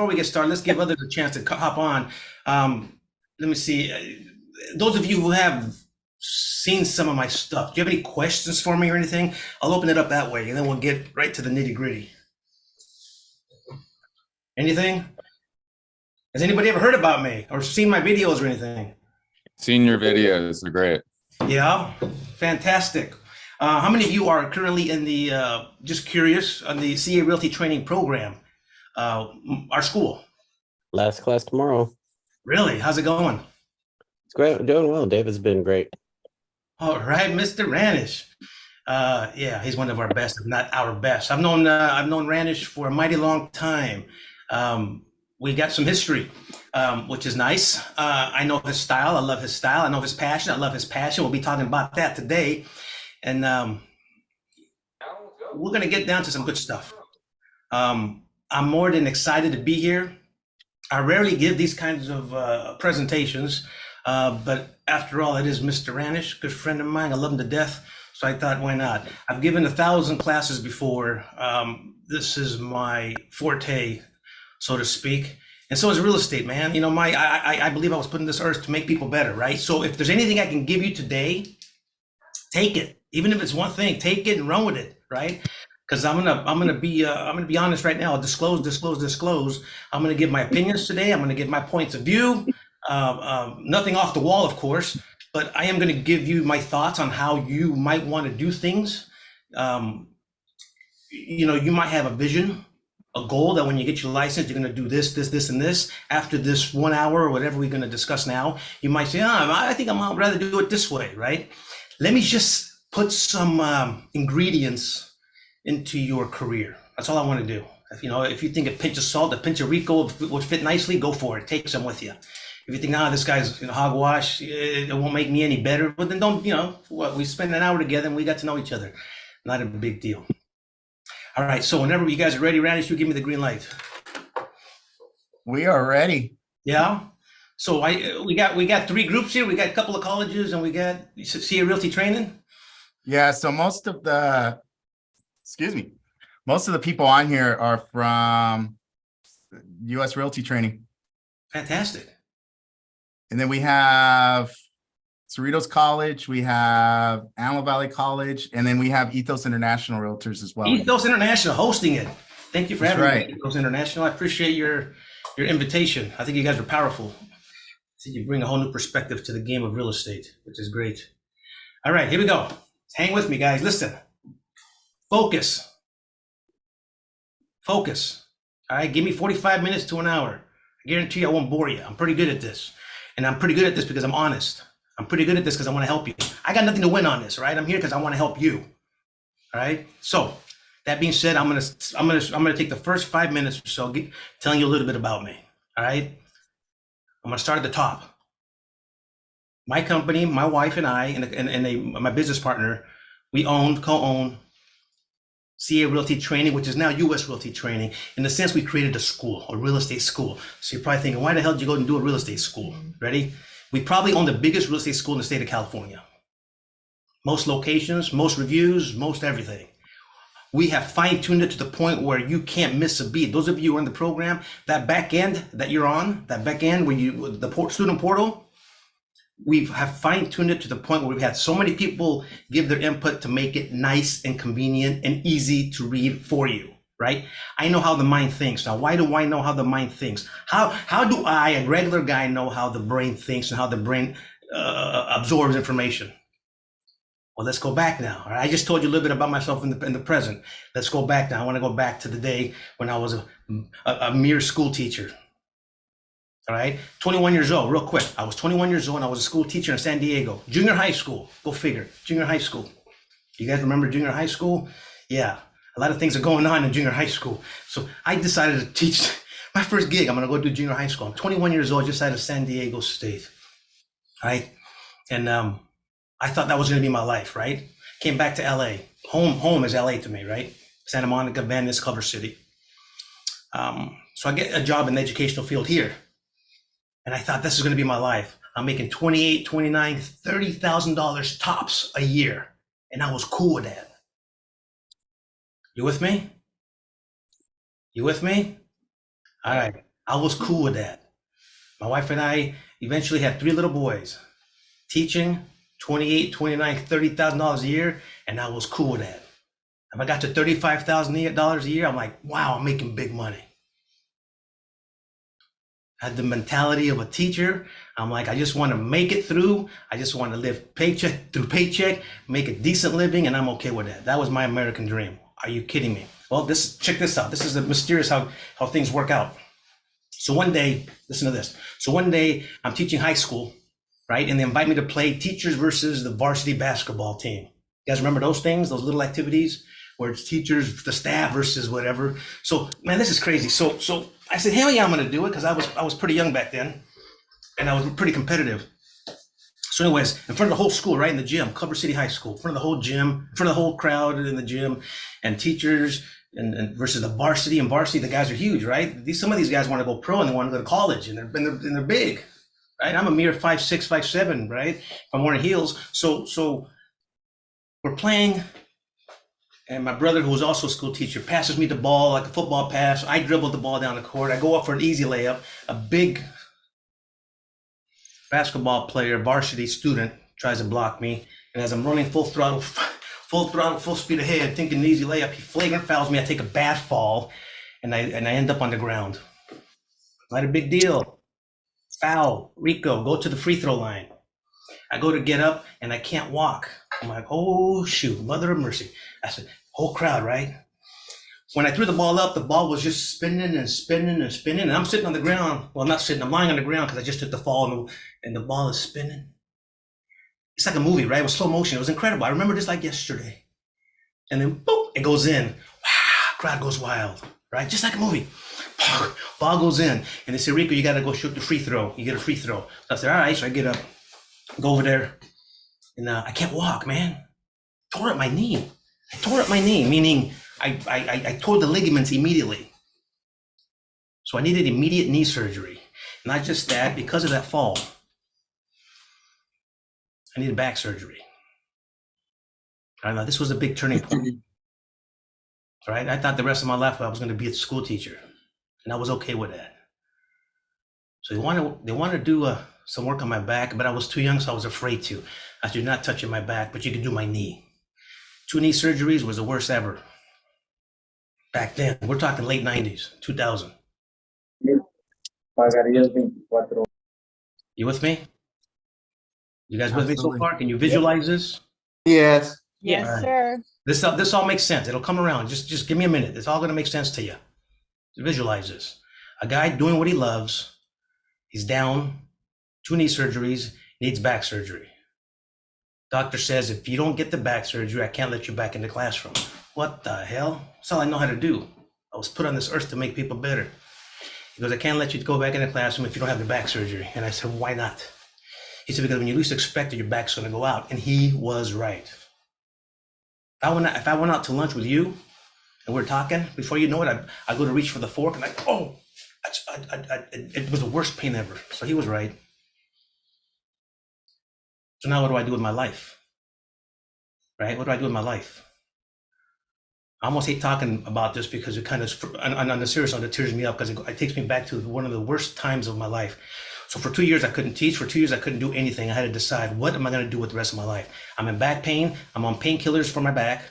before we get started, let's give others a chance to hop on. Let me see. Those of you who have seen some of my stuff, do you have any questions for me or anything? I'll open it up that way, and then we'll get right to the nitty gritty. Anything? Has anybody ever heard about me or seen my videos or anything? Seen your videos, they're great. Yeah, fantastic. How many of you are currently in the, just curious, on the CA Realty Training Program, our school? Last class tomorrow. Really? How's it going? It's great. Doing well. David's been great. All right, Mr. Ranish. Yeah, he's one of our best, if not our best. I've known Ranish for a mighty long time. We got some history, which is nice. I know his style. I love his style. I know his passion. I love his passion. We'll be talking about that today. And we're going to get down to some good stuff. I'm more than excited to be here. I rarely give these kinds of presentations, but after all, it is Mr. Ranish, good friend of mine. I love him to death. So I thought, why not? I've given 1,000 classes before. This is my forte, so to speak. And so is real estate, man. You know, I believe I was put on this earth to make people better, right? So if there's anything I can give you today, take it. Even if it's one thing, take it and run with it, right? Because I'm gonna be honest right now. I'll disclose. I'm gonna give my opinions today. I'm gonna give my points of view. Nothing off the wall, of course, but I am gonna give you my thoughts on how you might want to do things. You know, you might have a vision, a goal that when you get your license, you're gonna do this, and this. After this 1 hour or whatever we're gonna discuss now, you might say, I think I'd rather do it this way, right? Let me just put some ingredients into your career. That's all I want to do. If you think a pinch of salt, a pinch of Rico would fit nicely, go for it. Take some with you. If you think, this guy's hogwash, it won't make me any better, but then don't, we spend an hour together and we got to know each other. Not a big deal. All right, so whenever you guys are ready, Ranish, you give me the green light. We are ready. Yeah. So we got 3 groups here. We got a couple of colleges and we got CA Realty Training. Yeah, so most of the people on here are from US Realty Training. Fantastic. And then we have Cerritos College, we have Antelope Valley College, and then we have Ethos International Realtors as well. Ethos International hosting it. Thank you for having me, Ethos International. I appreciate your invitation. I think you guys are powerful. I think you bring a whole new perspective to the game of real estate, which is great. All right, here we go. Hang with me, guys. Listen. Focus. All right, give me 45 minutes to an hour. I guarantee you I won't bore you. I'm pretty good at this. And I'm pretty good at this because I'm honest. I'm pretty good at this because I want to help you. I got nothing to win on this, right? I'm here because I want to help you. All right. So that being said, I'm gonna take the first 5 minutes or so telling you a little bit about me. All right. I'm gonna start at the top. My company, my wife and I, and my business partner, we co-own CA Realty Training, which is now US Realty Training. In the sense, we created a school, a real estate school. So you're probably thinking, why the hell did you go and do a real estate school? Ready? We probably own the biggest real estate school in the state of California. Most locations, most reviews, most everything. We have fine-tuned it to the point where you can't miss a beat. Those of you who are in the program, that back end that you're on, that back end where the student portal, we have fine-tuned it to the point where we've had so many people give their input to make it nice and convenient and easy to read for you, right? I know how the mind thinks. Now, why do I know how the mind thinks? How do I, a regular guy, know how the brain thinks and how the brain absorbs information? Well, let's go back now. All right? I just told you a little bit about myself in the present. Let's go back now. I want to go back to the day when I was a mere school teacher. All right, 21 years old, real quick. I was 21 years old and I was a school teacher in San Diego, junior high school. Go figure, junior high school. You guys remember junior high school? Yeah, a lot of things are going on in junior high school. So I decided to teach my first gig. I'm gonna go do junior high school. I'm 21 years old, just out of San Diego State. All right, and I thought that was gonna be my life, right? Came back to LA. Home is LA to me, right? Santa Monica, Venice, Culver City. So I get a job in the educational field here. And I thought this is going to be my life. I'm making $28,000, $29,000, $30,000 tops a year. And I was cool with that. You with me? You with me? All right. I was cool with that. My wife and I eventually had 3 little boys, teaching, 28, 29, $30,000 a year, and I was cool with that. If I got to $35,000 a year, I'm like, wow, I'm making big money. I had the mentality of a teacher. I'm like, I just want to make it through. I just want to live paycheck through paycheck, make a decent living, and I'm okay with that. That was my American dream. Are you kidding me? Well, check this out. This is mysterious how things work out. So one day, listen to this. So one day I'm teaching high school, right? And they invite me to play teachers versus the varsity basketball team. You guys remember those things, those little activities where it's teachers, the staff versus whatever. So man, this is crazy. So I said, hell yeah, I'm gonna do it, because I was pretty young back then and I was pretty competitive. So anyways, in front of the whole school, right in the gym, Culver City High School, in front of the whole gym, in front of the whole crowd in the gym, and teachers and versus the varsity. And varsity, the guys are huge, right? Some of these guys want to go pro and they want to go to college, and they're big, right? I'm a mere 5'6", 5'7", right? I'm wearing heels. So we're playing, and my brother, who was also a school teacher, passes me the ball like a football pass. I dribble the ball down the court. I go up for an easy layup. A big basketball player, varsity student, tries to block me, and as I'm running full throttle, full speed ahead, thinking an easy layup, he flagrant fouls me. I take a bad fall, and I end up on the ground. Not a big deal. Foul. Rico, go to the free throw line. I go to get up, and I can't walk. I'm like, oh shoot, mother of mercy. I said, whole crowd, right? When I threw the ball up, the ball was just spinning and spinning and spinning, and I'm sitting on the ground. Well, I'm not sitting, I'm lying on the ground because I just took the fall, and the ball is spinning. It's like a movie, right? It was slow motion. It was incredible. I remember this like yesterday. And then boom, it goes in. Wow, crowd goes wild, right? Just like a movie. Ball goes in, and they say, Rico, you got to go shoot the free throw. You get a free throw. So I said, all right. So I get up, go over there, and I can't walk, man. Tore up my knee. I tore up my knee, meaning I tore the ligaments immediately. So I needed immediate knee surgery. Not just that, because of that fall, I needed back surgery. I know this was a big turning point. Right? I thought the rest of my life I was going to be a school teacher, and I was okay with that. So they want to do some work on my back, but I was too young, so I was afraid to. I said, you're not touching my back, but you can do my knee. 2 knee surgeries was the worst ever. Back then, we're talking late 90s, 2000. You with me? You guys with me so Absolutely. far? Can you visualize this? Yes. Yes, All right. sir. This all makes sense. It'll come around. Just give me a minute. It's all going to make sense to you. Visualize this. A guy doing what he loves. He's down, 2 knee surgeries, needs back surgery. Doctor says, if you don't get the back surgery, I can't let you back in the classroom. What the hell? That's all I know how to do. I was put on this earth to make people better. He goes, I can't let you go back in the classroom if you don't have the back surgery. And I said, why not? He said, because when you least expect it, your back's going to go out. And he was right. If I went out to lunch with you and we're talking, before you know it, I go to reach for the fork and it was the worst pain ever. So he was right. So now what do I do with my life? Right? What do I do with my life? I almost hate talking about this because it kind of, on the serious note, it tears me up because it takes me back to one of the worst times of my life. So for 2 years, I couldn't teach. For 2 years, I couldn't do anything. I had to decide, what am I going to do with the rest of my life? I'm in back pain. I'm on painkillers for my back.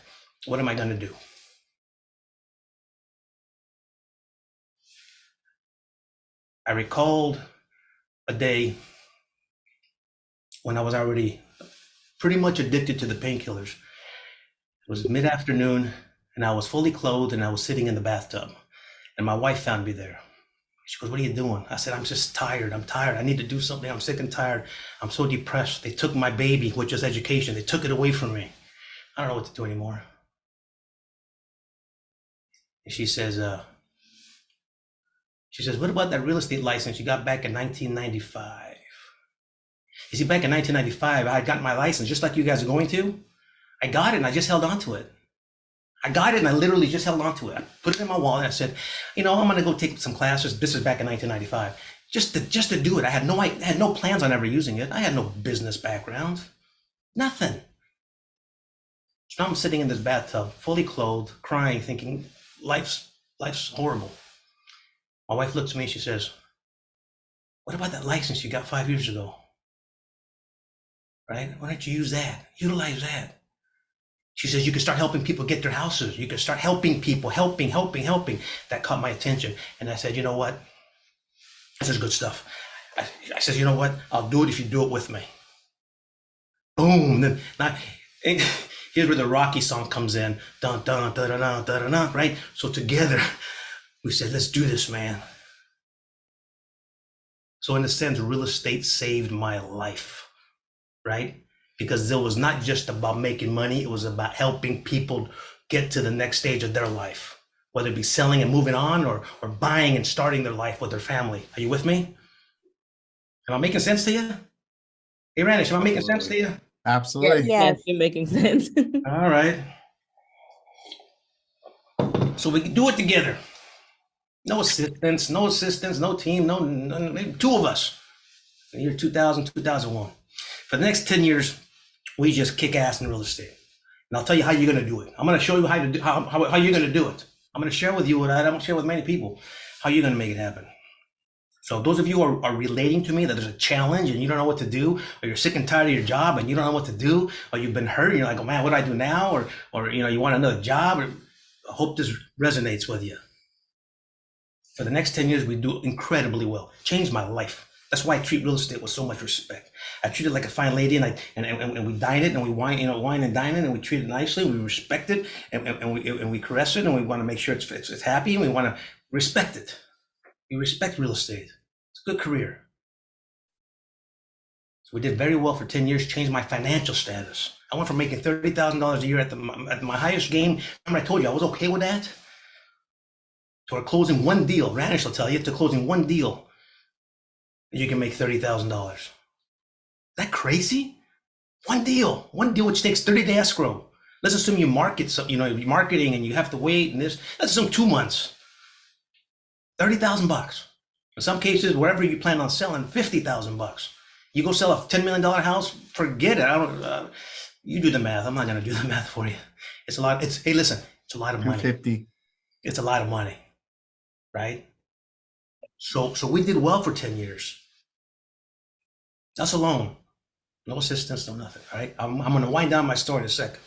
What am I going to do? I recalled a day when I was already pretty much addicted to the painkillers. It was mid-afternoon, and I was fully clothed, and I was sitting in the bathtub. And my wife found me there. She goes, what are you doing? I said, I'm just tired. I'm tired. I need to do something. I'm sick and tired. I'm so depressed. They took my baby, which is education. They took it away from me. I don't know what to do anymore. And she says, what about that real estate license you got back in 1995? You see, back in 1995, I had gotten my license just like you guys are going to. I got it and I just held on to it. I got it and I literally just held on to it. I put it in my wallet and I said, I'm going to go take some classes. This is back in 1995. Just to do it. I had no plans on ever using it. I had no business background. Nothing. So now I'm sitting in this bathtub, fully clothed, crying, thinking life's horrible. My wife looks at me and she says, what about that license you got 5 years ago? Right? Why don't you use that? Utilize that. She says, you can start helping people get their houses. You can start helping people, helping. That caught my attention. And I said, you know what? This is good stuff. I said, you know what? I'll do it if you do it with me. Boom. Then now, here's where the Rocky song comes in. Dun, dun, dun, dun, dun, dun, dun, right? So together, we said, let's do this, man. So in a sense, real estate saved my life, right? Because it was not just about making money. It was about helping people get to the next stage of their life, whether it be selling and moving on or buying and starting their life with their family. Are you with me? Am I making sense to you? Hey, Ranish, am I making sense to you? Absolutely. Yes, Yes. you're making sense. All right. So we can do it together. No assistance, no team, maybe two of us. In the year 2000, 2001. For the next 10 years, we just kick ass in real estate. And I'll tell you how you're going to do it. I'm going to show you how you're going to do it. I'm going to share with you what I don't share with many people, how you're going to make it happen. So those of you who are relating to me that there's a challenge and you don't know what to do, or you're sick and tired of your job and you don't know what to do, or you've been hurt and you're like, oh man, what do I do now? Or you want another job. I hope this resonates with you. For the next 10 years, we do incredibly well. Changed my life. That's why I treat real estate with so much respect. I treat it like a fine lady, and we dine it, and we wine and dine it, and we treat it nicely. We respect it, and we caress it, and we want to make sure it's happy, and we want to respect it. We respect real estate. It's a good career. So we did very well for 10 years. Changed my financial status. I went from making $30,000 a year at my highest game. Remember I told you I was okay with that. To our closing one deal. Ranish will tell you, to closing one deal, you can make $30,000. Is that crazy? One deal which takes 30-day escrow. Let's assume you market, so you're marketing and you have to wait and this. Let's assume 2 months. $30,000. In some cases, wherever you plan on selling, $50,000. You go sell a $10 million house, forget it. You do the math. I'm not going to do the math for you. It's a lot. Hey, listen, it's a lot of money. 250. It's a lot of money, right? So we did well for 10 years. Us alone. No assistance, no nothing, all right? I'm going to wind down my story in a second.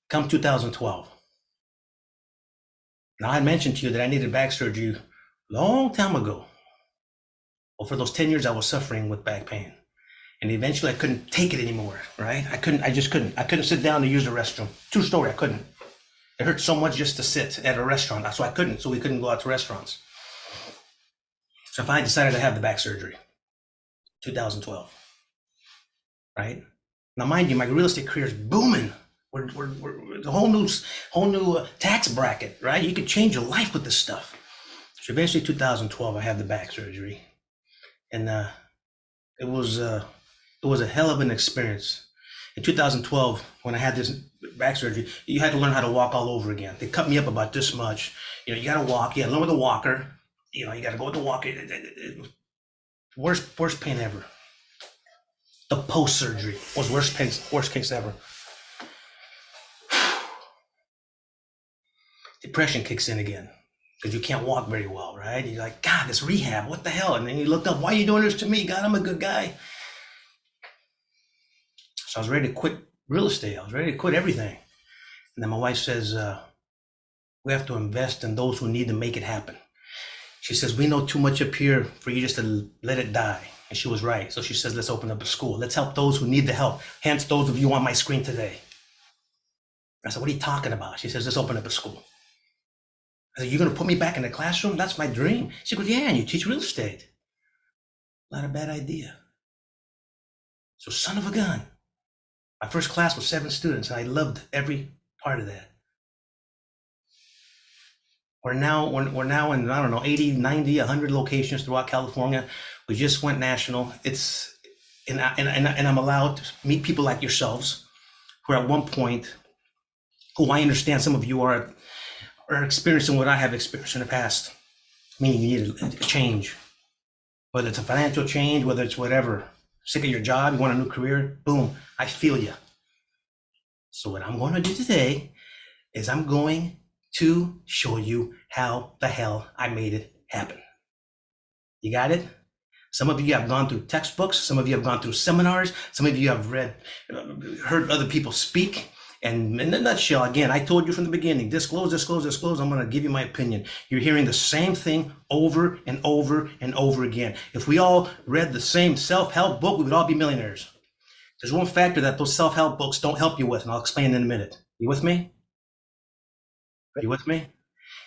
Come 2012. Now, I mentioned to you that I needed back surgery a long time ago. Well, for those 10 years, I was suffering with back pain. And eventually, I couldn't take it anymore, right? I just couldn't. I couldn't sit down to use the restroom. True story, I couldn't. It hurt so much just to sit at a restaurant. So we couldn't go out to restaurants. So I finally decided to have the back surgery. 2012, right? Now, mind you, my real estate career is booming. We're the whole new tax bracket, right? You could change your life with this stuff. So eventually, 2012, I had the back surgery, and it was a hell of an experience. In 2012, when I had this back surgery, you had to learn how to walk all over again. They cut me up about this much. You got to walk. You got to learn with the walker. You got to go with the walker. Worst pain ever. The post-surgery was worst case ever. Depression kicks in again because you can't walk very well, right? You're like, God, this rehab, what the hell? And then you look up, why are you doing this to me? God, I'm a good guy. So I was ready to quit real estate. I was ready to quit everything. And then my wife says, we have to invest in those who need to make it happen. She says, we know too much up here for you just to let it die. And she was right. So she says, let's open up a school. Let's help those who need the help. Hence, those of you on my screen today. I said, what are you talking about? She says, let's open up a school. I said, you're going to put me back in the classroom? That's my dream. She goes, yeah, and you teach real estate. Not a bad idea. So son of a gun. My first class was 7 students, and I loved every part of that. We're now in, I don't know, 80, 90, 100 locations throughout California. We just went national. And I'm allowed to meet people like yourselves who at one point, who I understand some of you are experiencing what I have experienced in the past, meaning you need a change, whether it's a financial change, whether it's whatever, sick of your job, you want a new career, boom, I feel you. So what I'm going to do today is I'm going to show you how the hell I made it happen. You got it? Some of you have gone through textbooks. Some of you have gone through seminars. Some of you have heard other people speak. And in a nutshell, again, I told you from the beginning, disclose, disclose, disclose. I'm going to give you my opinion. You're hearing the same thing over and over and over again. If we all read the same self-help book, we would all be millionaires. There's one factor that those self-help books don't help you with, and I'll explain in a minute. You with me? You with me?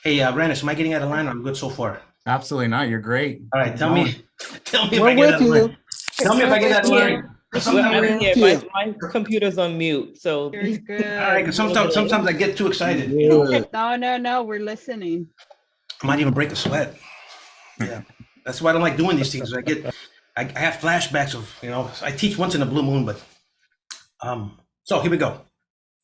Hey, Ranish, am I getting out of line or I'm good so far? Absolutely not. You're great. All right, tell me if We're I get with out of you. line. Tell me if I get out of line. We're Yeah, with my computer's on mute, so. You're good. All right, because sometimes I get too excited. you. Good. No, we're listening. I might even break a sweat. Yeah, that's why I don't like doing these things. I have flashbacks of, I teach once in a blue moon, but so here we go.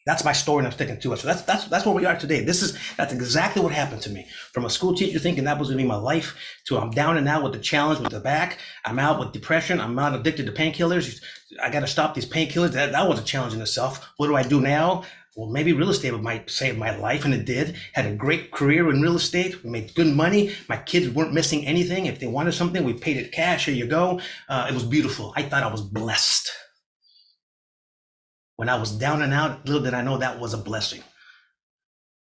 That's my story, and I'm sticking to it. So that's where we are today. That's exactly what happened to me. From a school teacher thinking that was gonna be my life, to I'm down and out with the challenge with the back. I'm out with depression. I'm not addicted to painkillers. I got to stop these painkillers. That was a challenge in itself. What do I do now? Well, maybe real estate might save my life, and it did. Had a great career in real estate. We made good money. My kids weren't missing anything. If they wanted something, we paid it cash. Here you go. It was beautiful. I thought I was blessed. When I was down and out, little did I know that was a blessing.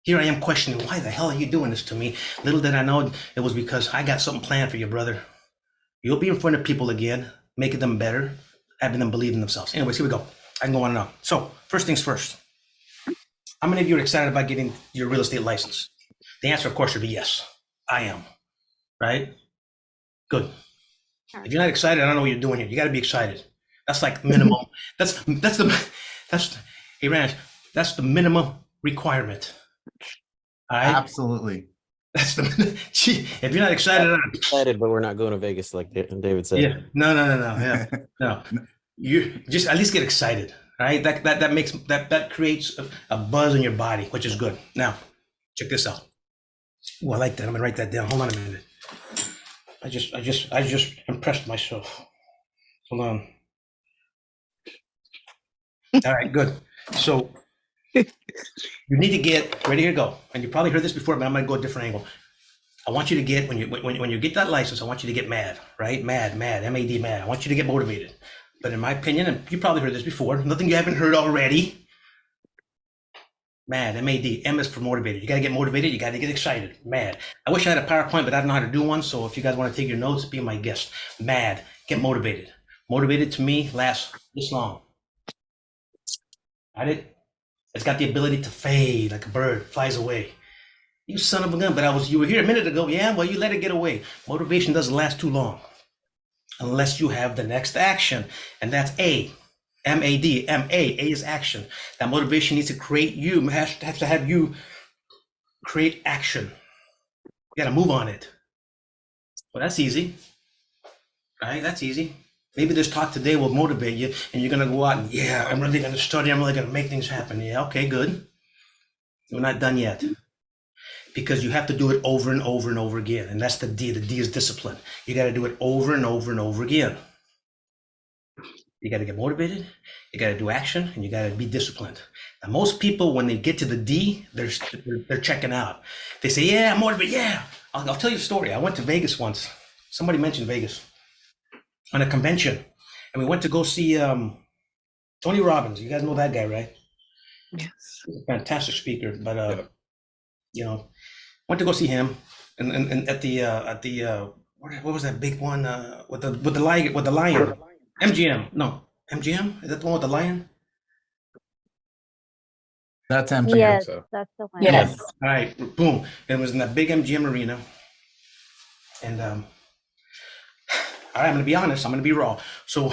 Here I am questioning, why the hell are you doing this to me? Little did I know it was because I got something planned for you, brother. You'll be in front of people again, making them better, having them believe in themselves. Anyways, here we go. I can go on and on. So first things first. How many of you are excited about getting your real estate license? The answer, of course, should be yes. I am. Right? Good. If you're not excited, I don't know what you're doing here. You got to be excited. That's like minimum. Hey, Ranch, that's the minimum requirement. All right. Absolutely. That's if you're not excited, I'm excited, but we're not going to Vegas like David said. yeah, no, yeah, no. You just at least get excited, right? That creates a buzz in your body, which is good. Now, check this out. Oh, I like that. I'm gonna write that down. Hold on a minute. I just impressed myself. Hold on. All right, good. So you need to get ready to go. And you probably heard this before, but I'm gonna go a different angle. I want you to get when you get that license, I want you to get mad, right? Mad, M-A-D, mad. I want you to get motivated. But in my opinion, and you probably heard this before, nothing you haven't heard already. Mad, M-A-D. M is for motivated. You gotta get motivated, you gotta get excited. Mad. I wish I had a PowerPoint, but I don't know how to do one. So if you guys want to take your notes, be my guest. Mad, get motivated. Motivated to me lasts this long. Got it? It's got the ability to fade like a bird, flies away. You son of a gun, but you were here a minute ago. Yeah, well, you let it get away. Motivation doesn't last too long unless you have the next action. And that's A, M-A-D, M-A, A is action. That motivation needs to create you, has to have you create action. You gotta move on it. Well, that's easy, right? That's easy. Maybe this talk today will motivate you and you're going to go out and, yeah, I'm really going to study. I'm really going to make things happen. Yeah, okay, good. We're not done yet because you have to do it over and over and over again. And that's the D. The D is discipline. You got to do it over and over and over again. You got to get motivated. You got to do action and you got to be disciplined. Now, most people, when they get to the D, they're checking out. They say, yeah, I'm motivated. Yeah. I'll tell you a story. I went to Vegas once. Somebody mentioned Vegas. On a convention, and we went to go see Tony Robbins. You guys know that guy, right? Yes. He's a fantastic speaker, but went to go see him, and at the what was that big one with the lion? MGM? No, MGM? Is that the one with the lion? That's empty. Yes, so. that's the one. Yes. All right, boom! It was in that big MGM arena, and all right, I'm going to be honest. I'm going to be raw. So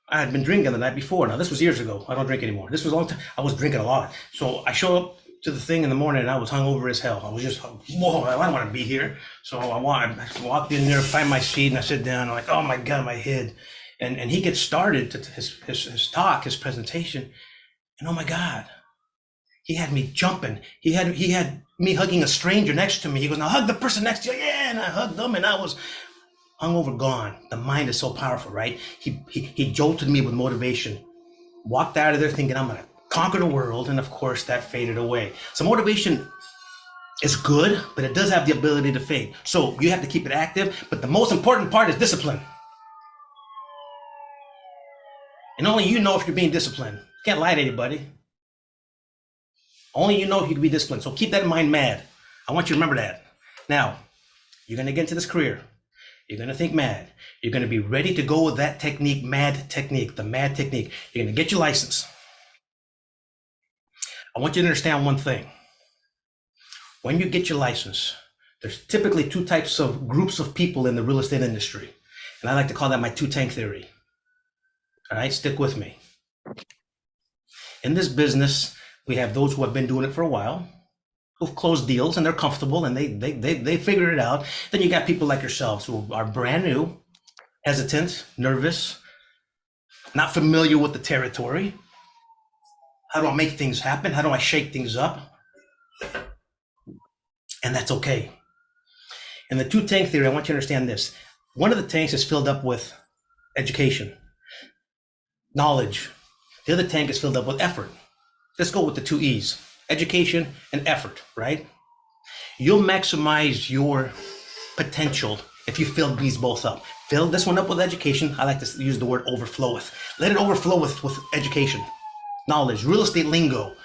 I had been drinking the night before. Now, this was years ago. I don't drink anymore. This was a long time. I was drinking a lot. So I show up to the thing in the morning and I was hungover as hell. I was just, whoa, I don't want to be here. So I walked in there, find my seat, and I sit down. I'm like, oh my God, my head. And he gets started to his talk, his presentation. And oh my God, he had me jumping. He had me hugging a stranger next to me. He goes, now hug the person next to you. Yeah, and I hugged them and I was hungover gone. The mind is so powerful, right? He jolted me with motivation. Walked out of there thinking I'm gonna conquer the world, and of course that faded away. So motivation It's good, but it does have the ability to fade. So you have to keep it active. But the most important part is discipline. And only you know if you're being disciplined. You can't lie to anybody. Only you know if you can be disciplined. So keep that in mind, mad. I want you to remember that. Now, you're going to get into this career. You're going to think mad. You're going to be ready to go with that technique, mad technique, the mad technique. You're going to get your license. I want you to understand one thing. When you get your license, there's typically two types of groups of people in the real estate industry. And I like to call that my two tank theory. All right, stick with me. In this business, we have those who have been doing it for a while, who've closed deals and they're comfortable and they figured it out. Then you got people like yourselves who are brand new, hesitant, nervous, not familiar with the territory. How do I make things happen? How do I shake things up? And that's okay. In the two tank theory, I want you to understand this. One of the tanks is filled up with education, knowledge. The other tank is filled up with effort. Let's go with the two E's, education and effort, right? You'll maximize your potential if you fill these both up. Fill this one up with education. I like to use the word overflow with. Let it overflow with education, knowledge, real estate lingo,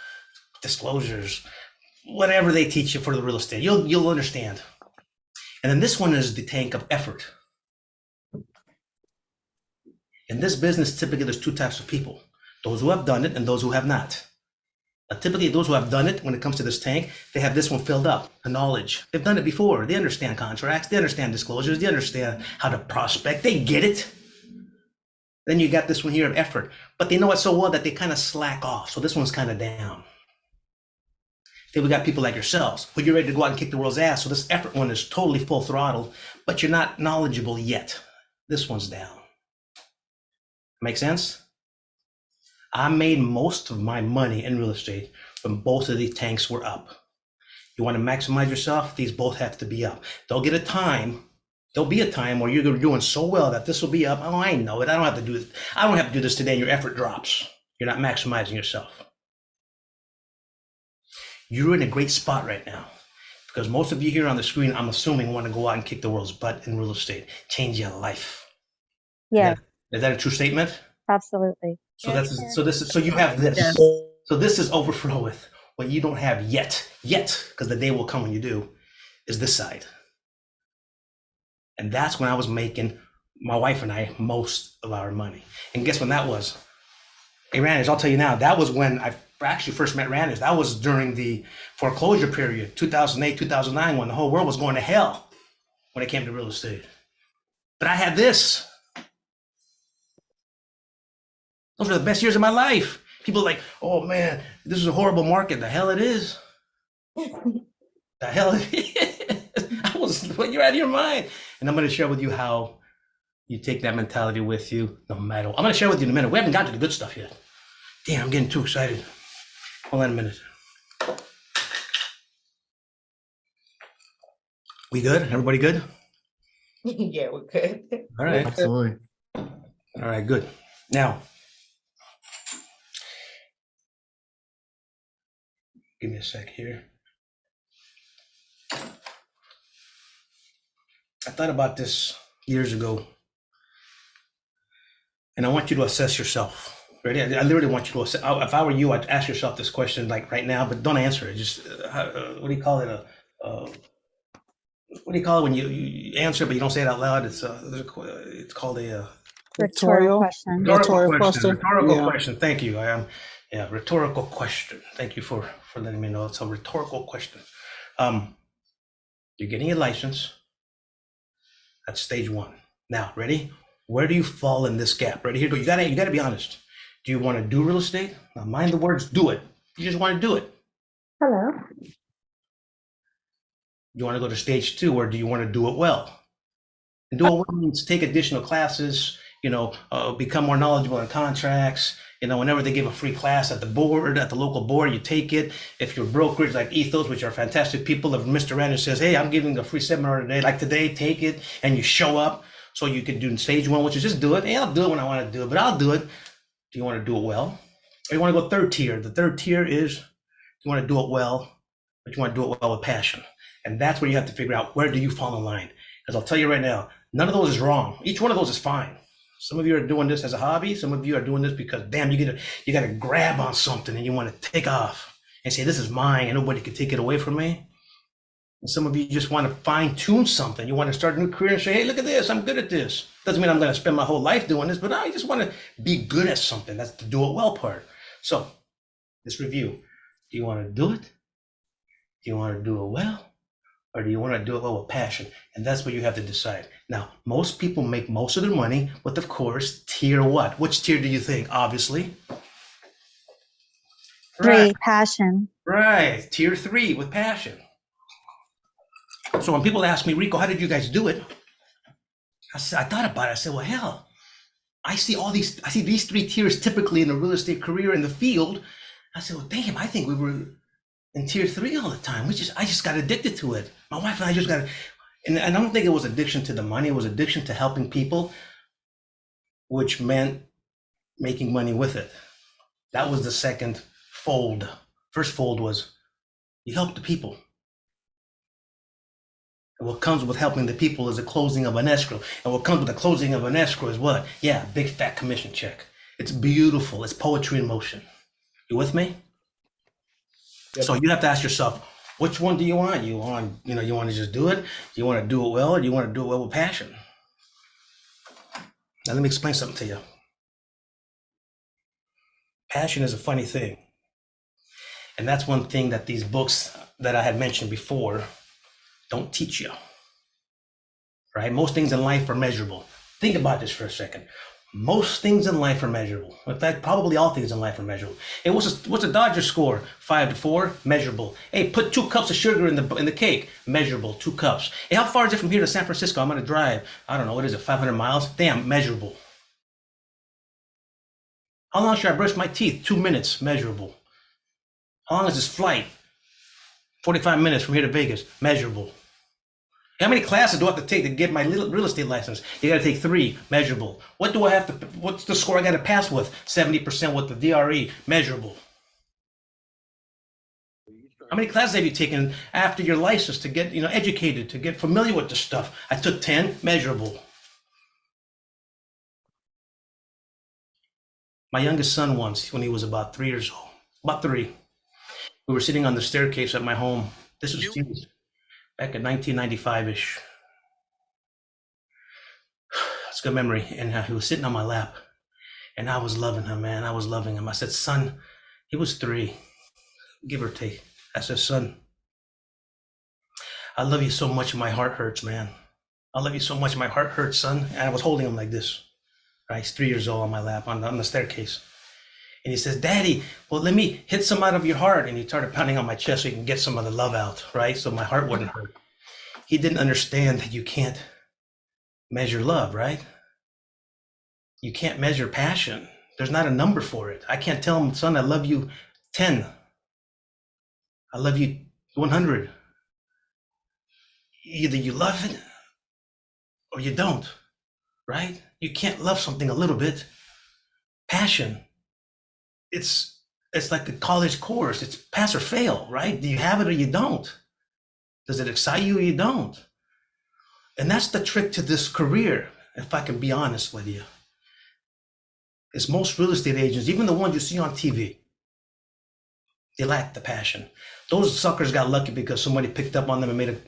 disclosures, whatever they teach you for the real estate, you'll understand. And then this one is the tank of effort. In this business, typically there's two types of people, those who have done it and those who have not. Now, typically those who have done it, when it comes to this tank, they have this one filled up, the knowledge. They've done it before. They understand contracts. They understand disclosures. They understand how to prospect. They get it. Then you got this one here of effort, but they know it so well that they kind of slack off. So this one's kind of down. Then we got people like yourselves, who you're ready to go out and kick the world's ass. So this effort one is totally full throttle, but you're not knowledgeable yet. This one's down. Make sense? I made most of my money in real estate when both of these tanks were up. You want to maximize yourself? These both have to be up. There'll be a time where you're doing so well that this will be up. Oh, I know it. I don't have to do it. I don't have to do this today. And your effort drops. You're not maximizing yourself. You're in a great spot right now because most of you here on the screen, I'm assuming, want to go out and kick the world's butt in real estate, change your life. Yeah, Is that a true statement? absolutely. So so you have this. Yes. So this is overflow with what you don't have yet, because the day will come when you do, is this side. And that's when I was making, my wife and I, most of our money. And guess when that was? Hey, Randers, I'll tell you now, that was when I actually first met Randers. That was during the foreclosure period, 2008, 2009, when the whole world was going to hell when it came to real estate. But I had this. Those are the best years of my life. People are like, oh man, this is a horrible market. The hell it is. The hell it is. You're out of your mind. And I'm going to share with you how you take that mentality with you no matter what. I'm going to share with you in a minute. We haven't gotten to the good stuff yet. Damn, I'm getting too excited. Hold on a minute. We good? Everybody good? Yeah, we're good. All right. Absolutely. All right, good. Now, give me a sec here. I thought about this years ago, and I want you to assess yourself. Ready? I literally want you to assess. If I were you, I'd ask yourself this question like right now, but don't answer it. Just what do you call it? What do you call it when you answer but you don't say it out loud? It's called a Rhetorical question. rhetorical question. Rhetorical Yeah. question. Thank you. I am. Yeah, rhetorical question. Thank you for letting me know. It's a rhetorical question. You're getting a license. That's stage one. Now, ready? Where do you fall in this gap? Ready? Here, you gotta be honest. Do you want to do real estate? Now, mind the words. Do it. You just want to do it. Hello. You want to go to stage two, or do you want to do it well? And do it well means take additional classes. Become more knowledgeable in contracts. Whenever they give a free class at the local board, you take it. If you're brokerage like Ethos, which are fantastic people, if Mr. Randall says, hey, I'm giving a free seminar today, like today, take it, and you show up. So you could do stage one, which is just do it. Hey, I'll do it when I want to do it, but I'll do it. Do you want to do it well? Or you want to go third tier? The third tier is you want to do it well, but you want to do it well with passion. And that's where you have to figure out, where do you fall in line? Because I'll tell you right now, none of those is wrong. Each one of those is fine. Some of you are doing this as a hobby. Some of you are doing this because, damn, you got to grab on something and you want to take off and say, this is mine and nobody can take it away from me. And some of you just want to fine tune something. You want to start a new career and say, hey, look at this. I'm good at this. Doesn't mean I'm going to spend my whole life doing this, but I just want to be good at something. That's the do it well part. So let's review. Do you want to do it? Do you want to do it well? Or do you want to do it well with passion? And that's what you have to decide. Now, most people make most of their money with, of course, tier what? Which tier do you think? Obviously. 3, passion. Right. Tier 3 with passion. So when people ask me, Rico, how did you guys do it? I thought about it. I said, well, hell, I see these 3 tiers typically in a real estate career in the field. I said, well, damn, I think we were in tier 3 all the time. I just got addicted to it. My wife and I just got, and I don't think it was addiction to the money. It was addiction to helping people, which meant making money with it. That was the second fold. First fold was you help the people. And what comes with helping the people is the closing of an escrow. And what comes with the closing of an escrow is what? Yeah, big fat commission check. It's beautiful. It's poetry in motion. You with me? Yep. So you have to ask yourself, which one do you want? You want to just do it? Do you want to do it well, or do you want to do it well with passion? Now let me explain something to you. Passion is a funny thing. And that's one thing that these books that I had mentioned before don't teach you, right? Most things in life are measurable. Think about this for a second. Most things in life are measurable. In fact, probably all things in life are measurable. Hey, what's a Dodger score? 5-4, measurable. Hey, put 2 cups of sugar in the cake, measurable, 2 cups. Hey, how far is it from here to San Francisco? I'm gonna drive, I don't know, what is it, 500 miles? Damn, measurable. How long should I brush my teeth? 2 minutes, measurable. How long is this flight? 45 minutes from here to Vegas, measurable. How many classes do I have to take to get my real estate license? You got to take 3, measurable. What's the score I got to pass with? 70% with the DRE, measurable. How many classes have you taken after your license to get, educated, to get familiar with the stuff? I took 10, measurable. My youngest son once, when he was about 3 years old, about 3, we were sitting on the staircase at my home. This was back in 1995-ish. It's a good memory. And he was sitting on my lap. And I was loving him, man. I was loving him. I said, son, he was 3, give or take. I said, son, I love you so much my heart hurts, man. I love you so much my heart hurts, son. And I was holding him like this. Right? He's 3 years old on my lap on the staircase. And he says, Daddy, well, let me hit some out of your heart. And he started pounding on my chest so he can get some of the love out, right? So my heart wouldn't hurt. He didn't understand that you can't measure love, right? You can't measure passion. There's not a number for it. I can't tell him, son, I love you 10. I love you 100. Either you love it or you don't, right? You can't love something a little bit. Passion. It's like a college course. It's pass or fail, right? Do you have it or you don't? Does it excite you or you don't? And that's the trick to this career, if I can be honest with you. Is most real estate agents, even the ones you see on TV, they lack the passion. Those suckers got lucky because somebody picked up on them and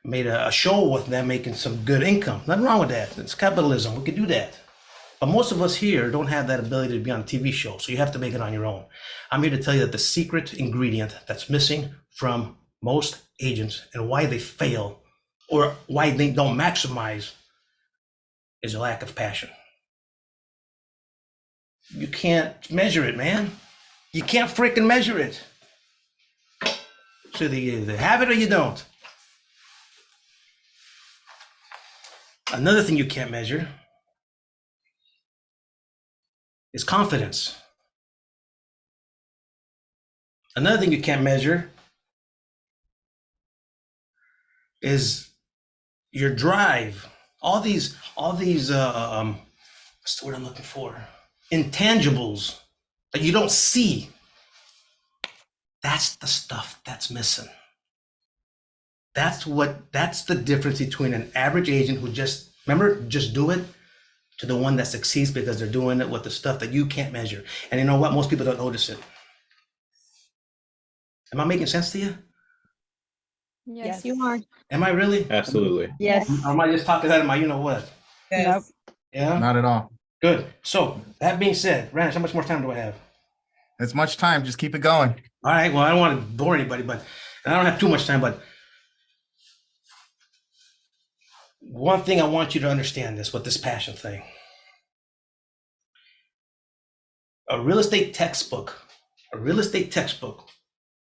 made a show with them making some good income. Nothing wrong with that. It's capitalism. We could do that. But most of us here don't have that ability to be on a TV show, so you have to make it on your own. I'm here to tell you that the secret ingredient that's missing from most agents and why they fail or why they don't maximize is a lack of passion. You can't measure it, man. You can't freaking measure it. So you either have it or you don't. Another thing you can't measure is confidence. Another thing you can't measure is your drive. All these what's the word I'm looking for? Intangibles that you don't see. That's the stuff that's missing. That's the difference between an average agent who just do it, to the one that succeeds because they're doing it with the stuff that you can't measure. And you know what? Most people don't notice it. Am I making sense to you? Yes, you are. Am I really? Absolutely. Yes. Or am I just talking out of my you know what? Nope. Yeah? Not at all. Good. So that being said, Ranish, how much more time do I have? As much time. Just keep it going. All right. Well, I don't want to bore anybody, but and I don't have too much time, but one thing I want you to understand this with this passion thing. A real estate textbook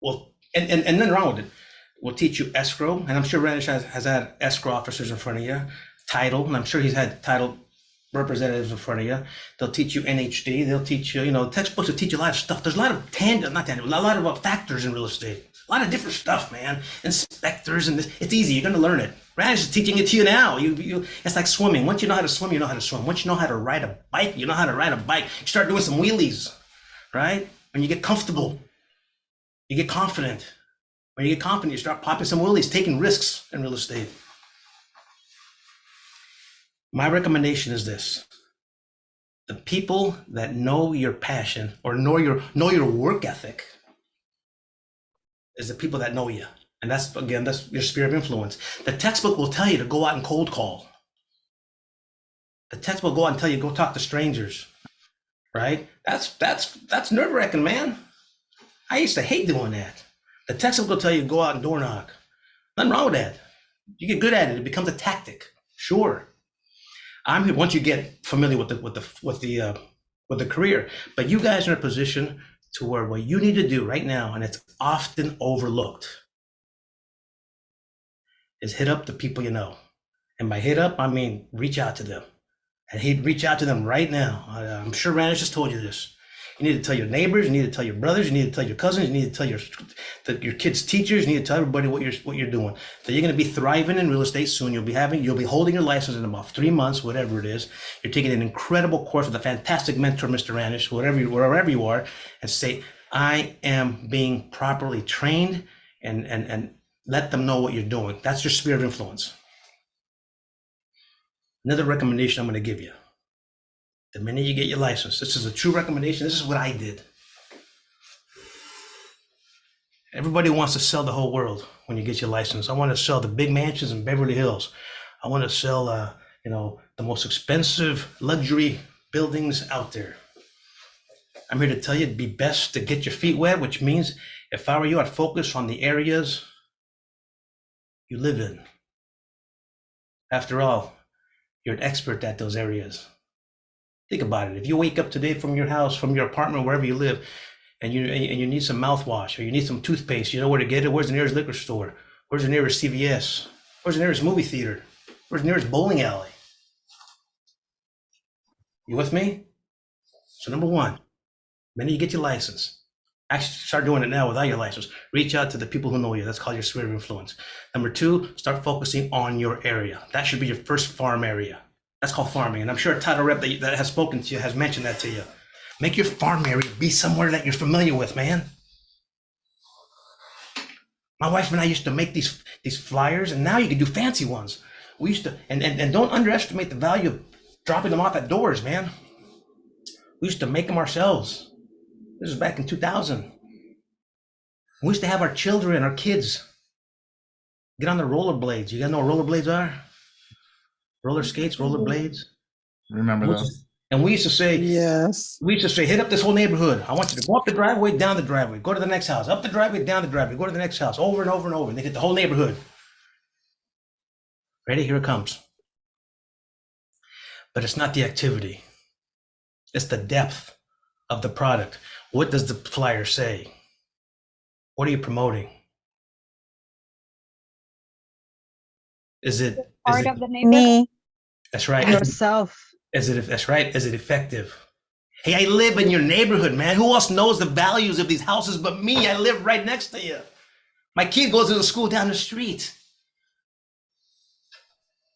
will, and nothing wrong with it, will teach you escrow. And I'm sure Ranish has had escrow officers in front of you, title, and I'm sure he's had title representatives in front of you. They'll teach you NHD. They'll teach you, textbooks will teach you a lot of stuff. There's a lot of a lot of factors in real estate. A lot of different stuff, man. Inspectors and this. It's easy. You're going to learn it. Ranish is teaching it to you now. It's like swimming. Once you know how to swim, you know how to swim. Once you know how to ride a bike, you know how to ride a bike. You start doing some wheelies, right? When you get comfortable, you get confident. When you get confident, you start popping some wheelies, taking risks in real estate. My recommendation is this. The people that know your passion or know your work ethic is the people that know you. And that's your sphere of influence. The textbook will tell you to go out and cold call. The textbook will go out and tell you, go talk to strangers, right? That's nerve-wracking, man. I used to hate doing that. The textbook will tell you, go out and door knock. Nothing wrong with that. You get good at it. It becomes a tactic. Sure. I'm here once you get familiar with the career, but you guys are in a position to where what you need to do right now, and it's often overlooked, is hit up the people you know. And by hit up, I mean reach out to them. And he'd reach out to them right now. I'm sure Ranish just told you this. You need to tell your neighbors, you need to tell your brothers, you need to tell your cousins, you need to tell your kids' teachers, you need to tell everybody what you're doing. So you're going to be thriving in real estate soon. You'll be holding your license in about 3 months, whatever it is. You're taking an incredible course with a fantastic mentor, Mr. Ranish, wherever you are, and say, I am being properly trained, and let them know what you're doing. That's your sphere of influence. Another recommendation I'm going to give you. The minute you get your license, this is a true recommendation. This is what I did. Everybody wants to sell the whole world when you get your license. I want to sell the big mansions in Beverly Hills. I want to sell, the most expensive luxury buildings out there. I'm here to tell you it'd be best to get your feet wet, which means if I were you, I'd focus on the areas you live in. After all, you're an expert at those areas. Think about it. If you wake up today from your house, from your apartment, wherever you live, and you need some mouthwash or you need some toothpaste, you know where to get it? Where's the nearest liquor store? Where's the nearest CVS? Where's the nearest movie theater? Where's the nearest bowling alley? You with me? So number one, when you get your license, actually start doing it now without your license. Reach out to the people who know you. That's called your sphere of influence. Number two, start focusing on your area. That should be your first farm area. That's called farming. And I'm sure a title rep that has spoken to you has mentioned that to you. Make your farm area be somewhere that you're familiar with, man. My wife and I used to make these flyers, and now you can do fancy ones. We used to, and don't underestimate the value of dropping them off at doors, man. We used to make them ourselves. This was back in 2000. We used to have our children, our kids, get on the rollerblades. You guys know what rollerblades are? Roller skates, rollerblades. Remember those? And we used to say, Yes. hit up this whole neighborhood. I want you to go up the driveway, down the driveway, go to the next house, up the driveway, down the driveway, go to the next house, over and over and over. And they hit the whole neighborhood. Ready? Here it comes. But it's not the activity. It's the depth of the product. What does the flyer say? What are you promoting? Is it Part of the neighborhood. Me. That's right. Yourself. That's right. Is it effective? Hey, I live in your neighborhood, man. Who else knows the values of these houses but me? I live right next to you. My kid goes to the school down the street.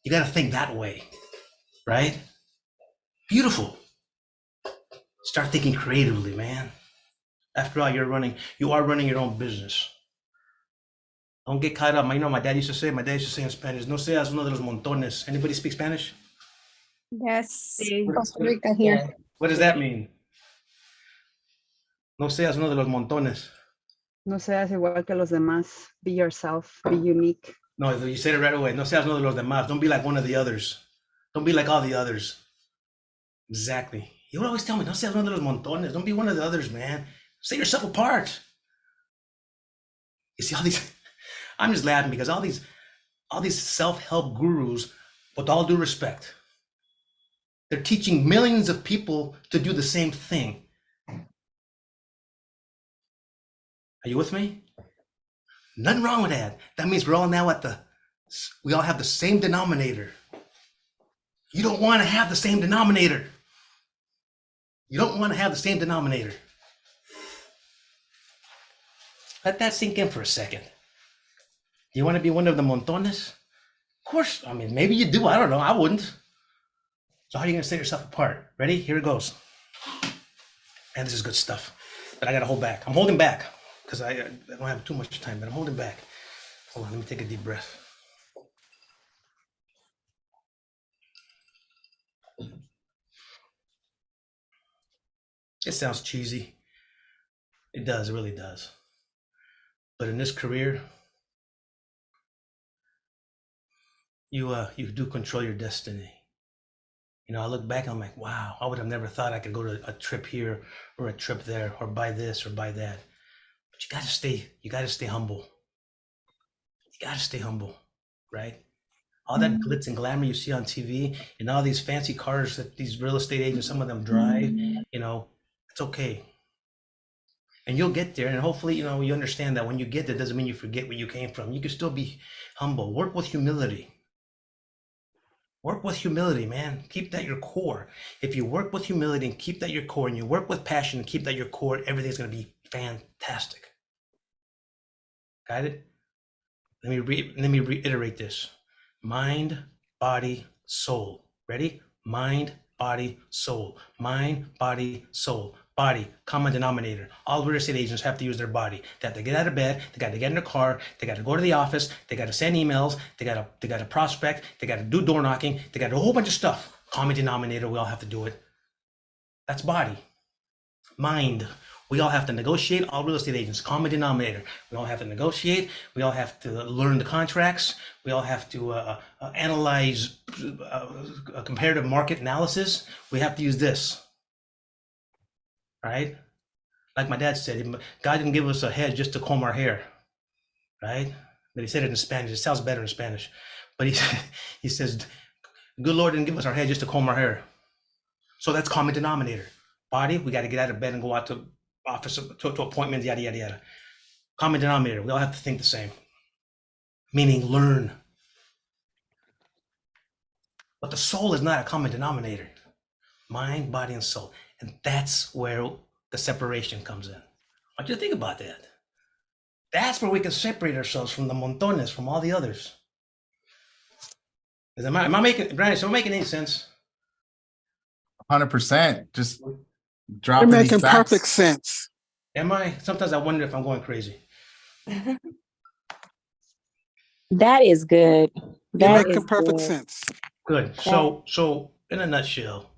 You got to think that way, right? Beautiful. Start thinking creatively, man. After all, you are running your own business. Don't get caught up. You know, my dad used to say in Spanish, no seas uno de los montones. Anybody speak Spanish? Yes. Sí. Costa Rica here. Yeah. What does that mean? No seas uno de los montones. No seas igual que los demás. Be yourself. Be unique. No, you said it right away. No seas uno de los demás. Don't be like one of the others. Don't be like all the others. Exactly. You would always tell me, no seas uno de los montones. Don't be one of the others, man. Set yourself apart. You see all these, I'm just laughing because all these self-help gurus, with all due respect, they're teaching millions of people to do the same thing. Are you with me? Nothing wrong with that. That means we're all now we all have the same denominator. You don't want to have the same denominator. You don't want to have the same denominator. Let that sink in for a second. You want to be one of the montones? Of course, I mean, maybe you do. I don't know. I wouldn't. So how are you going to set yourself apart? Ready? Here it goes. And this is good stuff, but I got to hold back. I'm holding back because I don't have too much time, but I'm holding back. Hold on, let me take a deep breath. It sounds cheesy. It does, it really does. But in this career, you do control your destiny. You know, I look back and I'm like, wow, I would have never thought I could go to a trip here or a trip there or buy this or buy that. But you gotta stay humble. You gotta stay humble, right? All that glitz and glamour you see on TV and all these fancy cars that these real estate agents, some of them drive, you know, it's okay. And you'll get there, and hopefully, you know, you understand that when you get there, doesn't mean you forget where you came from. You can still be humble. Work with humility. Work with humility, man. Keep that your core. If you work with humility and keep that your core, and you work with passion and keep that your core, everything's going to be fantastic. Got it? Let me reiterate this. Mind, body, soul. Ready? Mind, body, soul. Mind, body, soul. Body, common denominator. All real estate agents have to use their body. They have to get out of bed. They got to get in their car. They got to go to the office. They got to send emails. They got to prospect. They got to do door knocking. They got to do a whole bunch of stuff. Common denominator. We all have to do it. That's body. Mind. We all have to negotiate. All real estate agents. Common denominator. We all have to negotiate. We all have to learn the contracts. We all have to analyze a comparative market analysis. We have to use this. Right? Like my dad said, God didn't give us a head just to comb our hair, right? But he said it in Spanish. It sounds better in Spanish. But he says, good Lord didn't give us our head just to comb our hair. So that's common denominator. Body, we got to get out of bed and go out to office, to appointments, yada, yada, yada. Common denominator, we all have to think the same. Meaning learn. But the soul is not a common denominator. Mind, body, and soul. And that's where the separation comes in. I want you to think about that. That's where we can separate ourselves from the montones, from all the others. Am I making, Brandon, am I making any sense? 100%. Just You're dropping these making facts. perfect sense. Am I? Sometimes I wonder if I'm going crazy. That is good. You're That making is perfect good. sense. Good. So in a nutshell,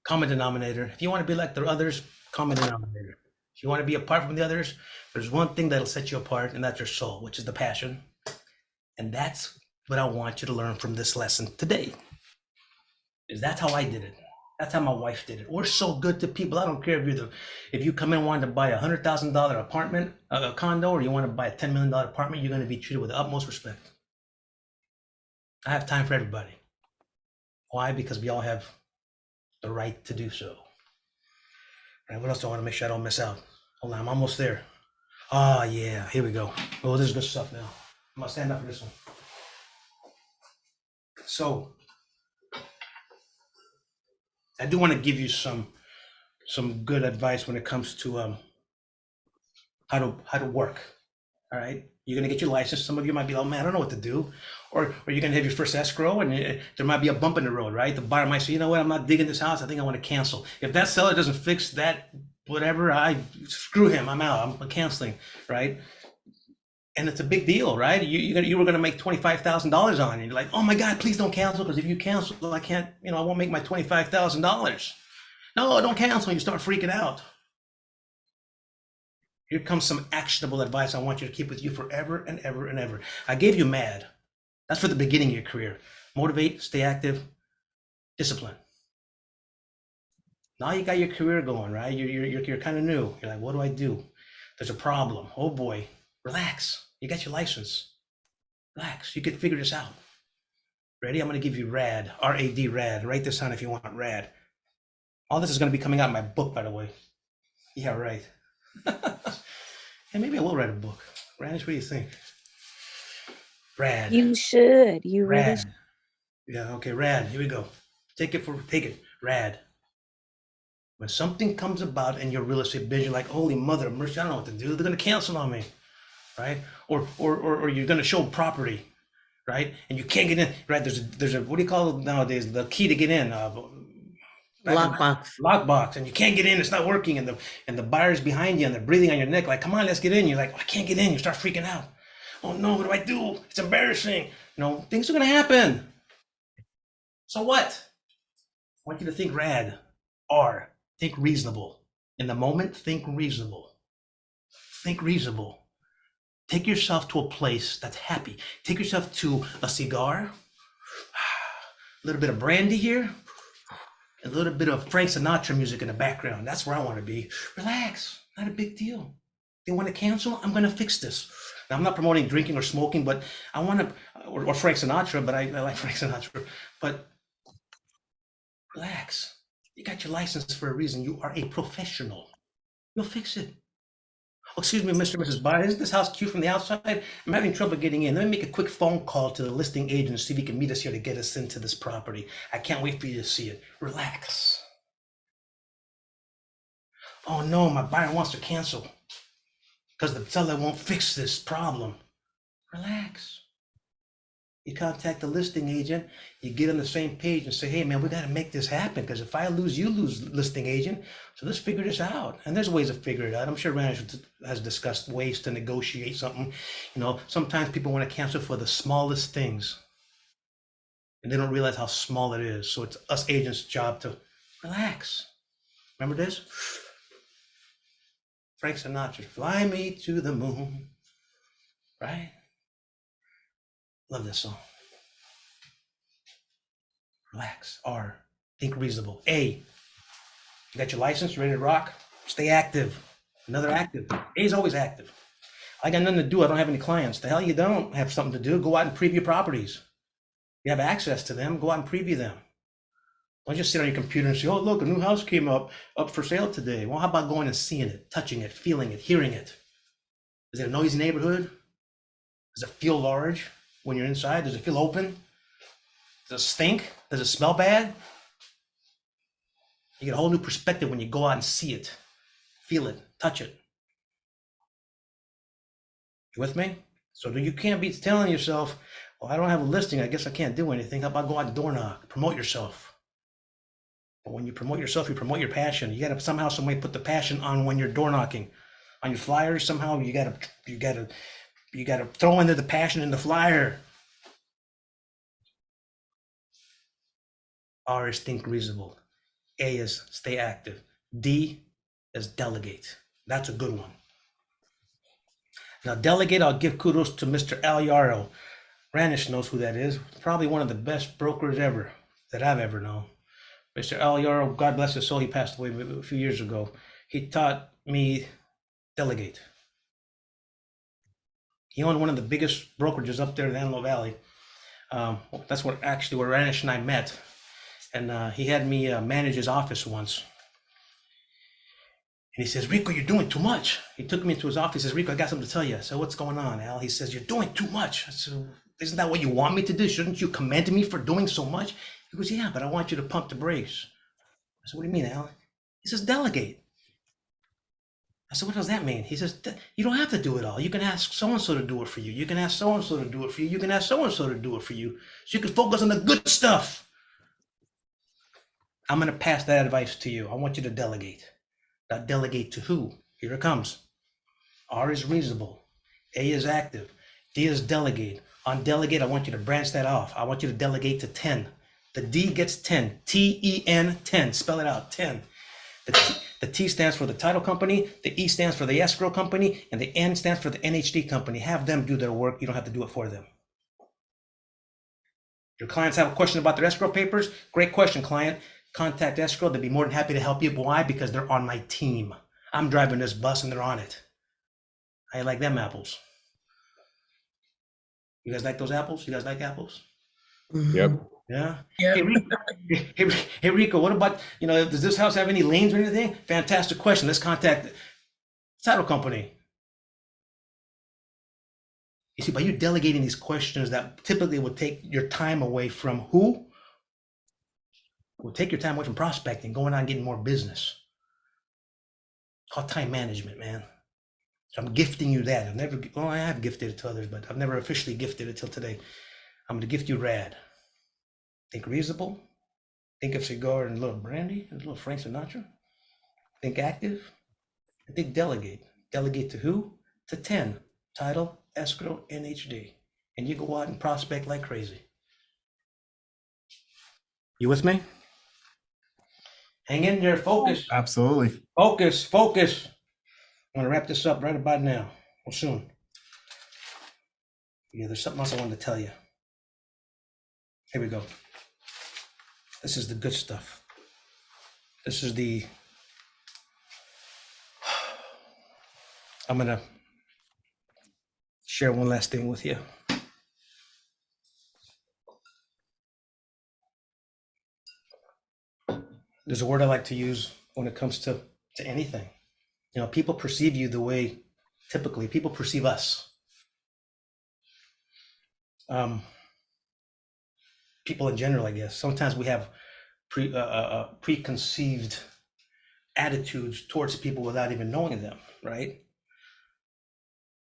common denominator. If you want to be like the others, common denominator. If you want to be apart from the others, there's one thing that'll set you apart, and that's your soul, which is the passion. And that's what I want you to learn from this lesson today. Is that's how I did it. That's how my wife did it. We're so good to people. I don't care if you come in wanting to buy $100,000 apartment, a condo, or you want to buy a $10 million apartment, you're going to be treated with the utmost respect. I have time for everybody. Why? Because we all have the right to do so. All right, what else do I want to make sure I don't miss out? Hold on, I'm almost there. Oh yeah, here we go. Oh, this is good stuff now. I'm gonna stand up for this one. So I do want to give you some good advice when it comes to how to work. All right, you're gonna get your license. Some of you might be like, oh man, I don't know what to do, or you're gonna have your first escrow, and there might be a bump in the road, right? The buyer might say, you know what, I'm not digging this house. I think I want to cancel. If that seller doesn't fix that, whatever, I screw him. I'm out. I'm canceling, right? And it's a big deal, right? You were going to make $25,000 on it. You're like, oh my God, please don't cancel, because if you cancel, I can't, I won't make my $25,000. No, don't cancel. You start freaking out. Here comes some actionable advice I want you to keep with you forever and ever and ever. I gave you MAD. That's for the beginning of your career. Motivate, stay active, discipline. Now you got your career going, right? You're kind of new. You're like, what do I do? There's a problem. Oh boy, relax. You got your license. Relax. You can figure this out. Ready? I'm going to give you RAD, R-A-D, RAD. Write this down if you want RAD. All this is going to be coming out in my book, by the way. Yeah, right. And maybe I will write a book. Radish, what do you think? RAD. You should. You really RAD. should. Yeah, okay, RAD. Here we go. Take it. RAD. When something comes about in your real estate business, you're like, holy mother of mercy, I don't know what to do. They're going to cancel on me, right? Or you're going to show property, right? And you can't get in, right? There's a what do you call it nowadays? The key to get in. Lockbox, and you can't get in. It's not working, and the buyer's behind you, and they're breathing on your neck, like, come on, let's get in. You're like, I can't get in. You start freaking out. Oh no, what do I do? It's embarrassing. Things are going to happen. So what? I want you to think RAD. R. Think reasonable. In the moment, think reasonable. Think reasonable. Take yourself to a place that's happy. Take yourself to a cigar, a little bit of brandy here, a little bit of Frank Sinatra music in the background. That's where I want to be. Relax. Not a big deal. They want to cancel? I'm going to fix this. Now, I'm not promoting drinking or smoking, but I want to, or Frank Sinatra, but I like Frank Sinatra. But relax. You got your license for a reason. You are a professional. You'll fix it. Oh, excuse me, Mr. and Mrs. Byer. Isn't this house cute from the outside? I'm having trouble getting in. Let me make a quick phone call to the listing agent and see if he can meet us here to get us into this property. I can't wait for you to see it. Relax. Oh no, my buyer wants to cancel because the seller won't fix this problem. Relax. You contact the listing agent, you get on the same page and say, hey man, we got to make this happen, because if I lose, you lose, listing agent. So let's figure this out. And there's ways to figure it out. I'm sure Ranish has discussed ways to negotiate something. Sometimes people want to cancel for the smallest things, and they don't realize how small it is. So it's us agents' job to relax. Remember this? Frank Sinatra, fly me to the moon, right? Love this song. Relax. R, think reasonable. A, you got your license, ready to rock? Stay active. Another active. A is always active. I got nothing to do. I don't have any clients. The hell you don't have something to do. Go out and preview properties. You have access to them. Go out and preview them. Don't just sit on your computer and say, oh, look, a new house came up for sale today. Well, how about going and seeing it, touching it, feeling it, hearing it? Is it a noisy neighborhood? Does it feel large when you're inside? Does it feel open? Does it stink? Does it smell bad? You get a whole new perspective when you go out and see it, feel it, touch it. You with me? So you can't be telling yourself, well, I don't have a listing, I guess I can't do anything. How about go out and door knock, promote yourself? But when you promote yourself, you promote your passion. You gotta somehow, some way put the passion on when you're door knocking. On your flyers, somehow you gotta throw into the passion in the flyer. R is think reasonable. A is stay active. D is delegate. That's a good one. Now, delegate, I'll give kudos to Mr. Al Yarrow. Ranish knows who that is. Probably one of the best brokers ever that I've ever known. Mr. Al Yarrow, God bless his soul, he passed away a few years ago. He taught me delegate. He owned one of the biggest brokerages up there in the Antelope Valley. That's where Ranish and I met. And he had me manage his office once. And he says, Rico, you're doing too much. He took me into his office. He says, Rico, I got something to tell you. I said, what's going on, Al? He says, you're doing too much. I said, isn't that what you want me to do? Shouldn't you commend me for doing so much? He goes, yeah, but I want you to pump the brakes. I said, what do you mean, Al? He says, delegate. I said, what does that mean? He says, you don't have to do it all. You can ask so-and-so to do it for you. You can ask so-and-so to do it for you. You can ask so-and-so to do it for you. So you can focus on the good stuff. I'm going to pass that advice to you. I want you to delegate. Now, delegate to who? Here it comes. R is reasonable. A is active. D is delegate. On delegate, I want you to branch that off. I want you to delegate to 10. The D gets 10. T-E-N, 10. Spell it out, 10. The T stands for the title company, the E stands for the escrow company, and the N stands for the NHD company. Have them do their work. You don't have to do it for them. Your clients have a question about their escrow papers? Great question, client. Contact escrow. They'd be more than happy to help you. Why? Because they're on my team. I'm driving this bus and they're on it. I like them apples. You guys like those apples? You guys like apples? Yep. Yeah. Yeah. Hey, Rico, hey, Rico, what about, does this house have any lanes or anything? Fantastic question. Let's contact the title company. You see, by you delegating these questions that typically would take your time away from who? Will take your time away from prospecting, going out and getting more business. It's called time management, man. So I'm gifting you that. I have gifted it to others, but I've never officially gifted it till today. I'm going to gift you rad. Think reasonable. Think of cigar and a little brandy, and a little Frank Sinatra. Think active. And think delegate. Delegate to who? To 10. Title, escrow, NHD. And you go out and prospect like crazy. You with me? Hang in there, focus. Absolutely. Focus. I'm going to wrap this up right about now, or soon. Yeah, there's something else I wanted to tell you. Here we go. This is the good stuff. This is I'm going to share one last thing with you. There's a word I like to use when it comes to anything. People perceive you the way typically people perceive us. People in general, I guess. Sometimes we have preconceived attitudes towards people without even knowing them, right?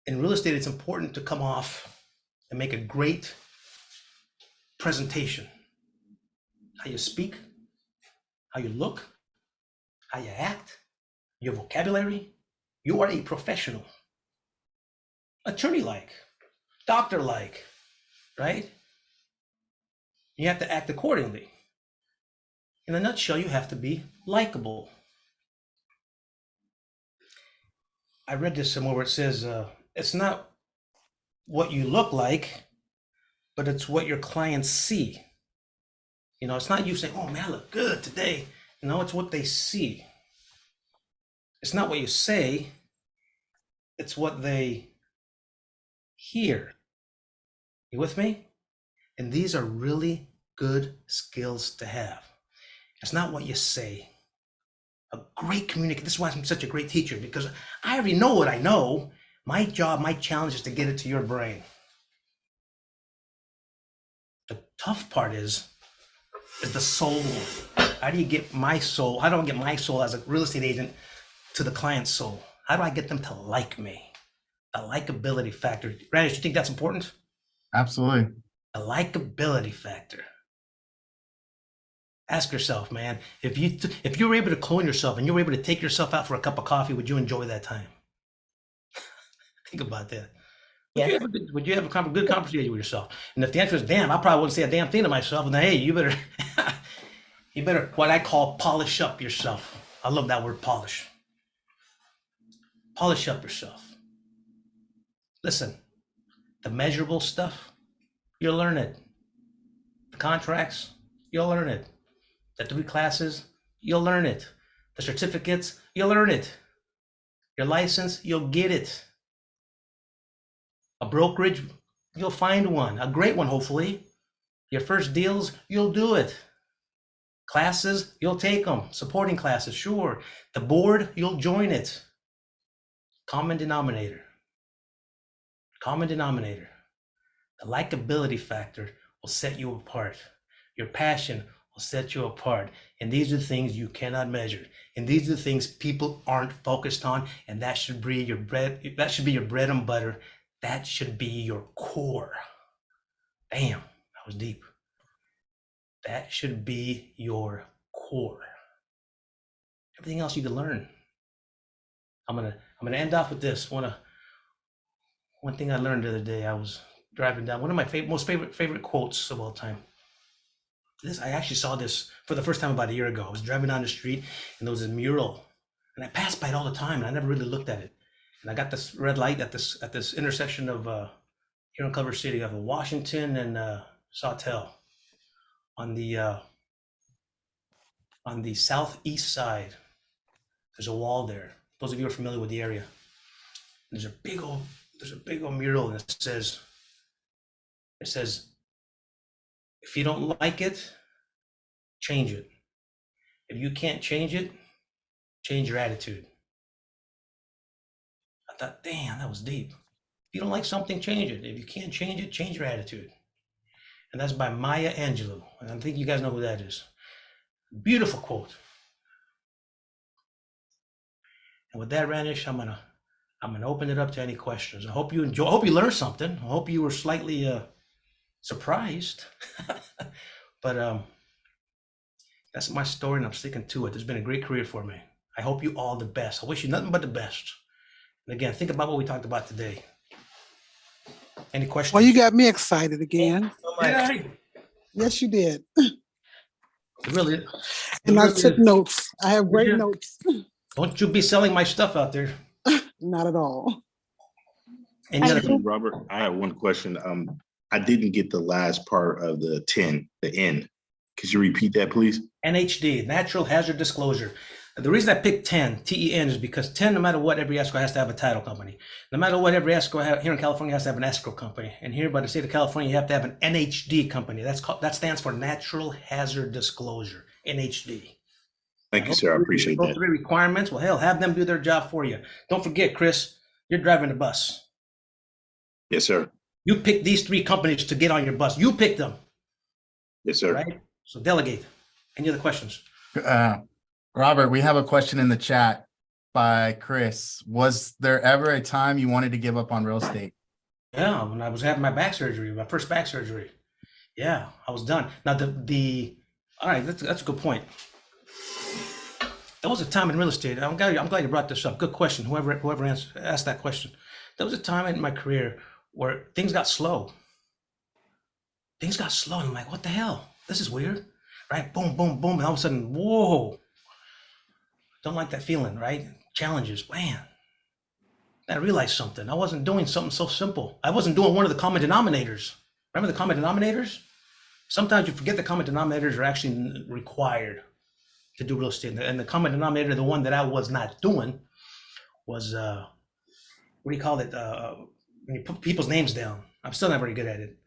In real estate, it's important to come off and make a great presentation. How you speak, how you look, how you act, your vocabulary. You are a professional, attorney-like, doctor-like, right? You have to act accordingly. In a nutshell, you have to be likable. I read this somewhere where it says, it's not what you look like, but it's what your clients see. It's not you saying, oh man, I look good today. It's what they see. It's not what you say, it's what they hear. You with me? And these are really good skills to have. It's not what you say. A great communicator. This is why I'm such a great teacher, because I already know what I know. My job, my challenge is to get it to your brain. The tough part is the soul. How do you get my soul? How do I get my soul as a real estate agent to the client's soul? How do I get them to like me? The likability factor. Radish, you think that's important? Absolutely. The likability factor. Ask yourself, man, if you were able to clone yourself and you were able to take yourself out for a cup of coffee, would you enjoy that time? Think about that. Yes. Would you have a good conversation with yourself? And if the answer is damn, I probably wouldn't say a damn thing to myself. And then, hey, you better what I call polish up yourself. I love that word, polish. Polish up yourself. Listen, the measurable stuff, you'll learn it. The contracts, you'll learn it. The 3 classes, you'll learn it. The certificates, you'll learn it. Your license, you'll get it. A brokerage, you'll find one, a great one, hopefully. Your first deals, you'll do it. Classes, you'll take them. Supporting classes, sure. The board, you'll join it. Common denominator. Common denominator. The likability factor will set you apart. Your passion will set you apart. And these are the things you cannot measure. And these are the things people aren't focused on. And that should be your bread. That should be your bread and butter. That should be your core. Damn, that was deep. That should be your core. Everything else you can learn. I'm gonna end off with this. One thing I learned the other day, I was driving down, one of my most favorite quotes of all time. I actually saw this for the first time about a year ago. I was driving down the street and there was a mural, and I passed by it all the time and I never really looked at it. And I got this red light at this intersection of here in Culver City of Washington and Sawtell on the southeast side. There's a wall there. Those of you who are familiar with the area. There's a big old mural, and it says, if you don't like it, change it. If you can't change it, change your attitude. I thought, damn, that was deep. If you don't like something, change it. If you can't change it, change your attitude. And that's by Maya Angelou. And I think you guys know who that is. Beautiful quote. And with that, Ranish, I'm gonna open it up to any questions. I hope you enjoy. I hope you learned something. I hope you were slightly surprised. But that's my story, and I'm sticking to it. It's been a great career for me. I hope you all the best. I wish you nothing but the best. And again, think about what we talked about today. Any questions? Well, you got me excited again. So much. Yes, you did. Really? And I took notes. I have great Yeah. notes. Don't you be selling my stuff out there. Not at all. Any other? Robert, I have one question. I didn't get the last part of the 10, the N. Could you repeat that, please? NHD, Natural Hazard Disclosure. The reason I picked 10, TEN, is because 10, no matter what, every escrow has to have a title company. No matter what, every escrow here in California has to have an escrow company. And here by the state of California, you have to have an NHD company. That stands for Natural Hazard Disclosure, NHD. Thank you, sir. I appreciate Those that. 3 requirements, well, hell, have them do their job for you. Don't forget, Chris, you're driving the bus. Yes, sir. You picked these 3 companies to get on your bus. You picked them, Yes, sir. right? So delegate. Any other questions? Robert, we have a question in the chat by Chris. Was there ever a time you wanted to give up on real estate? Yeah, when I was having my back surgery, my first back surgery. Yeah, I was done. Now all right, that's a good point. There was a time in real estate. I'm glad you brought this up. Good question. Whoever asked that question. There was a time in my career where things got slow. And I'm like, what the hell? This is weird, right? Boom, boom, boom. And all of a sudden, whoa. Don't like that feeling, right? Challenges, man. I realized something. I wasn't doing something so simple. I wasn't doing one of the common denominators. Remember the common denominators? Sometimes you forget the common denominators are actually required to do real estate. And the common denominator, the one that I was not doing, was what do you call it? When you put people's names down. I'm still not very good at it.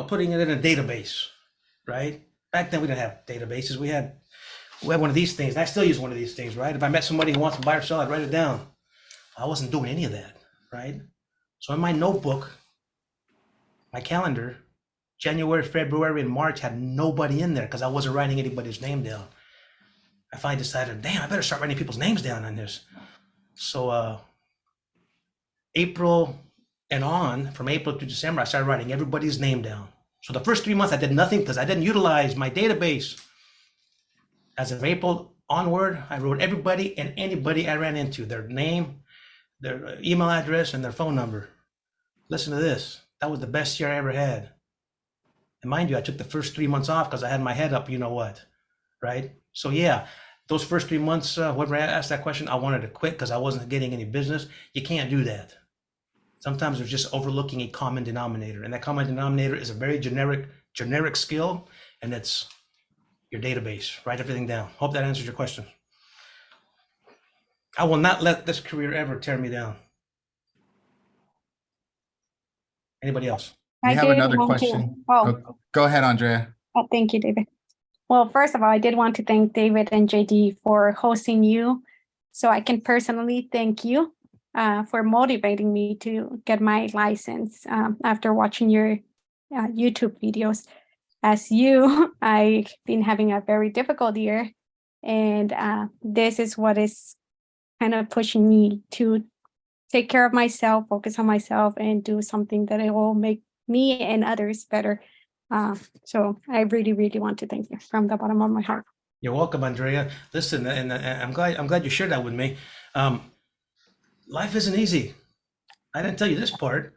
Putting it in a database, right? Back then we didn't have databases. We had one of these things. And I still use one of these things, right? If I met somebody who wants to buy or sell, I'd write it down. I wasn't doing any of that, right? So in my notebook, my calendar, January, February, and March had nobody in there because I wasn't writing anybody's name down. I finally decided, damn, I better start writing people's names down on this. So April and on, from April to December, I started writing everybody's name down. So the first 3 months I did nothing because I didn't utilize my database. As of April onward, I wrote everybody and anybody I ran into, their name, their email address, and their phone number. Listen to this. That was the best year I ever had. And mind you, I took the first 3 months off because I had my head up, you know what, right? So yeah, those first 3 months, whoever asked that question, I wanted to quit because I wasn't getting any business. You can't do that. Sometimes there's just overlooking a common denominator, and that common denominator is a very generic skill, and it's your database. Write everything down. Hope that answers your question. I will not let this career ever tear me down. Anybody else? We have did another want to- question. Oh, Go ahead, Andrea. thank you, David. Well, first of all, I did want to thank David and JD for hosting you. So I can personally thank you for motivating me to get my license after watching your YouTube videos. As you, I've been having a very difficult year, and this is what is kind of pushing me to take care of myself, focus on myself, and do something that it will make me and others better. So I really, really want to thank you from the bottom of my heart. You're welcome, Andrea. Listen, and I'm glad you shared that with me. Life isn't easy. I didn't tell you this part.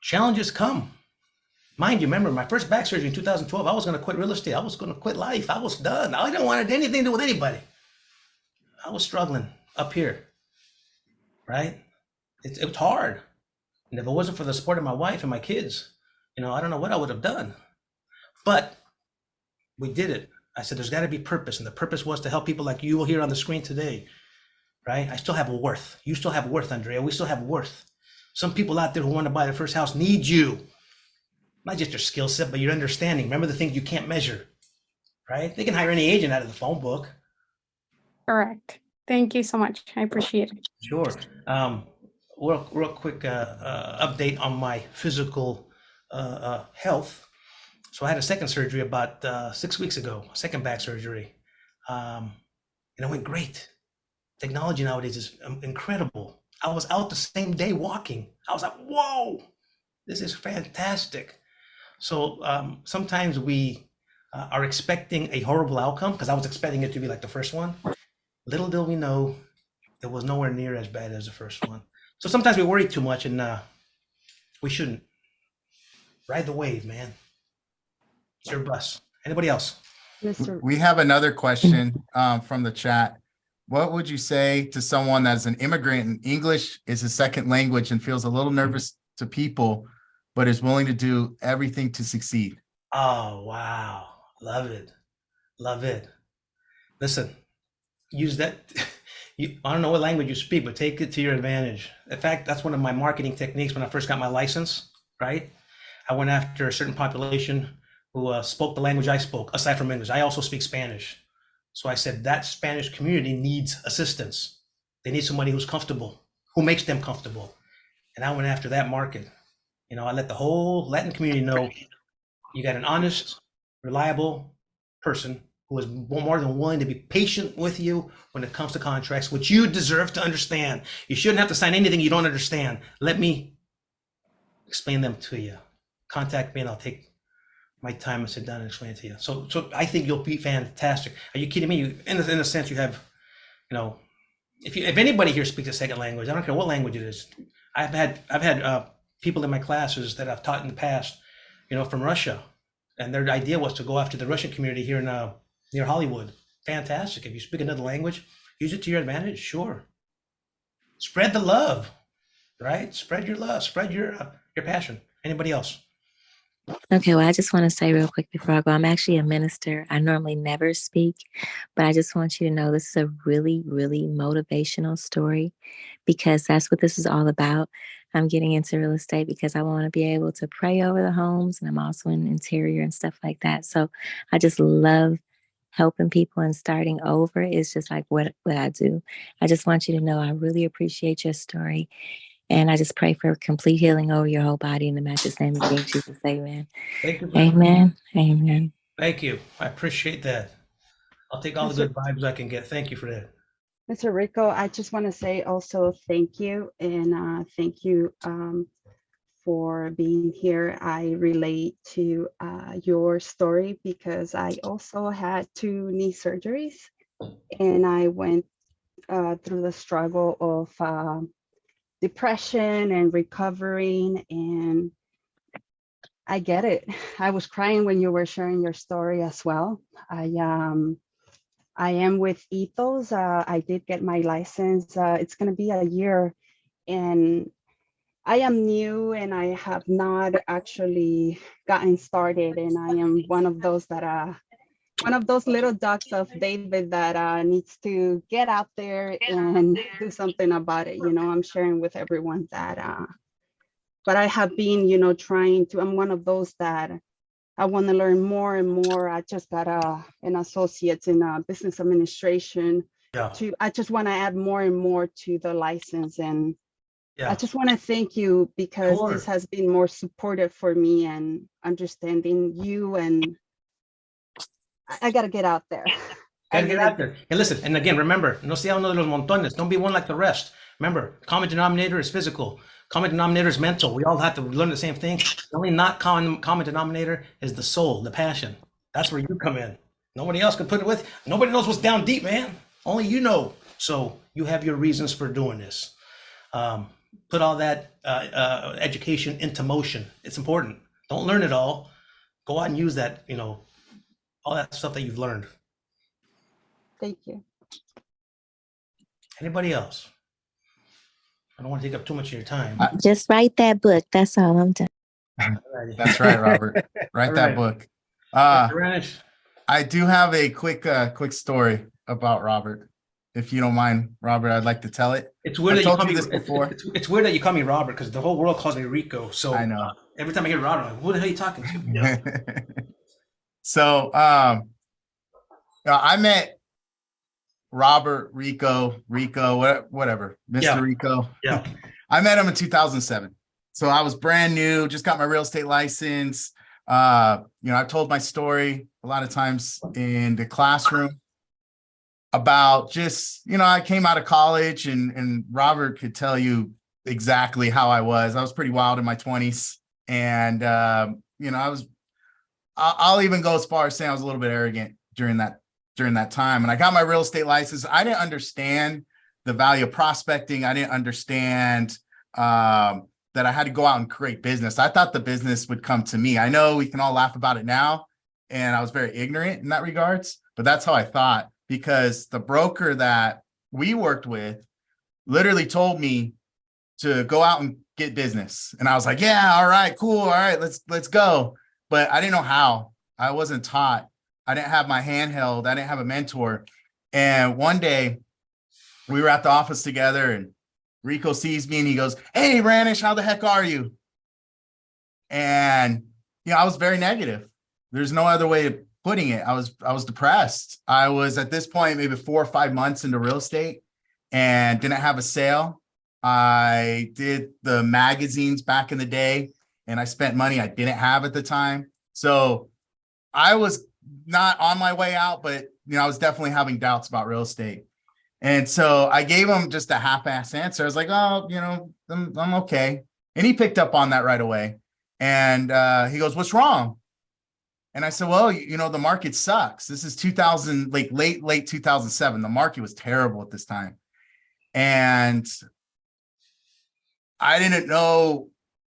Challenges come. Mind you, remember my first back surgery in 2012, I was going to quit real estate. I was going to quit life. I was done. I didn't want anything to do with anybody. I was struggling up here, right? It was hard. And if it wasn't for the support of my wife and my kids, I don't know what I would have done. But we did it. I said, there's got to be purpose. And the purpose was to help people like you here on the screen today, right? I still have a worth. You still have worth, Andrea. We still have worth. Some people out there who want to buy their first house need you. Not just your skill set, but your understanding. Remember the things you can't measure, right? They can hire any agent out of the phone book. Correct. Thank you so much. I appreciate it. Sure. Real quick update on my physical health. So I had a second surgery about 6 weeks ago, second back surgery. And it went great. Technology nowadays is incredible. I was out the same day walking. I was like, whoa, this is fantastic. So sometimes we are expecting a horrible outcome, because I was expecting it to be like the first one. Little did we know, it was nowhere near as bad as the first one. So sometimes we worry too much, and we shouldn't. Ride the wave, man. It's your bus. Anybody else? Mr. We have another question from the chat. What would you say to someone that's an immigrant and English is his second language and feels a little nervous to people, but is willing to do everything to succeed? Oh, wow. Love it. Love it. Listen, use that. I don't know what language you speak, but take it to your advantage. In fact, that's one of my marketing techniques when I first got my license, right? I went after a certain population who spoke the language I spoke, aside from English. I also speak Spanish. So I said that Spanish community needs assistance. They need somebody who's comfortable, who makes them comfortable. And I went after that market. I let the whole Latin community know you got an honest, reliable person who is more than willing to be patient with you when it comes to contracts, which you deserve to understand. You shouldn't have to sign anything you don't understand. Let me explain them to you. Contact me and I'll take my time and sit down and explain it to you. So I think you'll be fantastic. Are you kidding me? In a sense, you have, if anybody here speaks a second language, I don't care what language it is. I've had people in my classes that I've taught in the past, from Russia, and their idea was to go after the Russian community here in near Hollywood. Fantastic. If you speak another language, use it to your advantage. Sure. Spread the love, right? Spread your love. Spread your passion. Anybody else? Okay, well, I just want to say real quick before I go, I'm actually a minister. I normally never speak, but I just want you to know this is a really, really motivational story, because that's what this is all about. I'm getting into real estate because I want to be able to pray over the homes, and I'm also in interior and stuff like that. So I just love helping people, and starting over is just like what I do. I just want you to know I really appreciate your story. And I just pray for complete healing over your whole body in the matchless name of King Jesus. Amen. Thank you. Amen. Amen. Thank you. I appreciate that. I'll take all the good vibes I can get. Thank you for that. Mr. Rico, I just want to say also thank you, and thank you for being here. I relate to your story because I also had 2 knee surgeries, and I went through the struggle of depression and recovering, and I get it. I was crying when you were sharing your story as well. I am with Ethos. I did get my license. It's going to be a year, and I am new and I have not actually gotten started. And I am one of those little ducks of David that needs to get out there and do something about it. I'm sharing with everyone that, but I have been, I'm one of those that I want to learn more and more. I just got an associate's in business administration. Yeah. I just want to add more and more to the license. And Yeah. I just want to thank you because Sure. this has been more supportive for me and understanding you. And I got to get out there. Gotta get out there. And listen, and again, remember, no sea uno de los montones. Don't be one like the rest. Remember, common denominator is physical. Common denominator is mental. We all have to learn the same thing. The only not common denominator is the soul, the passion. That's where you come in. Nobody else can put it with. Nobody knows what's down deep, man. Only you know. So you have your reasons for doing this. put all that education into motion. It's important. Don't learn it all. Go out and use that, all that stuff that you've learned. Thank you. Anybody else? I don't want to take up too much of your time. Just write that book. That's all I'm done. That's right, Robert. Write All that right. book. Mr. Ranish, I do have a quick story about Robert. If you don't mind, Robert, I'd like to tell it. it's weird I've that you told call you me this before. It's weird that you call me Robert because the whole world calls me Rico. So I know. every time I hear Robert, I'm like, who the hell are you talking to? Yeah. So, I met Robert, Rico, whatever, Mr. Yeah. Rico. Yeah. I met him in 2007. So I was brand new, just got my real estate license. I've told my story a lot of times in the classroom about just, I came out of college and Robert could tell you exactly how I was. I was pretty wild in my 20s. And, I'll even go as far as saying I was a little bit arrogant during that time. And I got my real estate license. I didn't understand the value of prospecting. I didn't understand that I had to go out and create business. I thought the business would come to me. I know we can all laugh about it now, and I was very ignorant in that regards, but that's how I thought, because the broker that we worked with literally told me to go out and get business. And I was like, yeah, all right, cool. All right, let's go. But I didn't know how. I wasn't taught. I didn't have my hand held. I didn't have a mentor. And one day we were at the office together and Rico sees me and he goes, hey, Ranish, how the heck are you? And, I was very negative. There's no other way of putting it. I was depressed. I was at this point, maybe 4 or 5 months into real estate and didn't have a sale. I did the magazines back in the day and I spent money I didn't have at the time. So I was not on my way out, but I was definitely having doubts about real estate. And so I gave him just a half-ass answer. I was like, oh, I'm okay. And he picked up on that right away. And he goes, what's wrong? And I said, well, the market sucks. This is 2000, like late 2007. The market was terrible at this time. And I didn't know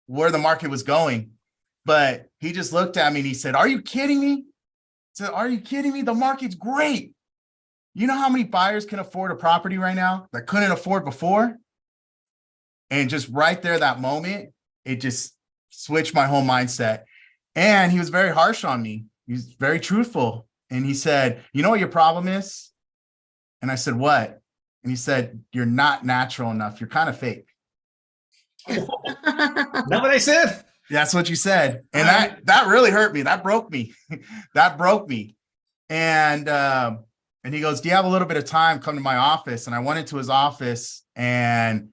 where the market was going, but he just looked at me and he said, are you kidding me? I said, are you kidding me? The market's great. You know how many buyers can afford a property right now that couldn't afford before? And just right there, that moment, it just switched my whole mindset. And he was very harsh on me. He was very truthful. And he said, you know what your problem is? And I said, what? And he said, you're not natural enough. You're kind of fake. Is that what I said? That's what you said. And that really hurt me. That broke me. That broke me. And he goes, do you have a little bit of time? Come to my office. And I went into his office, and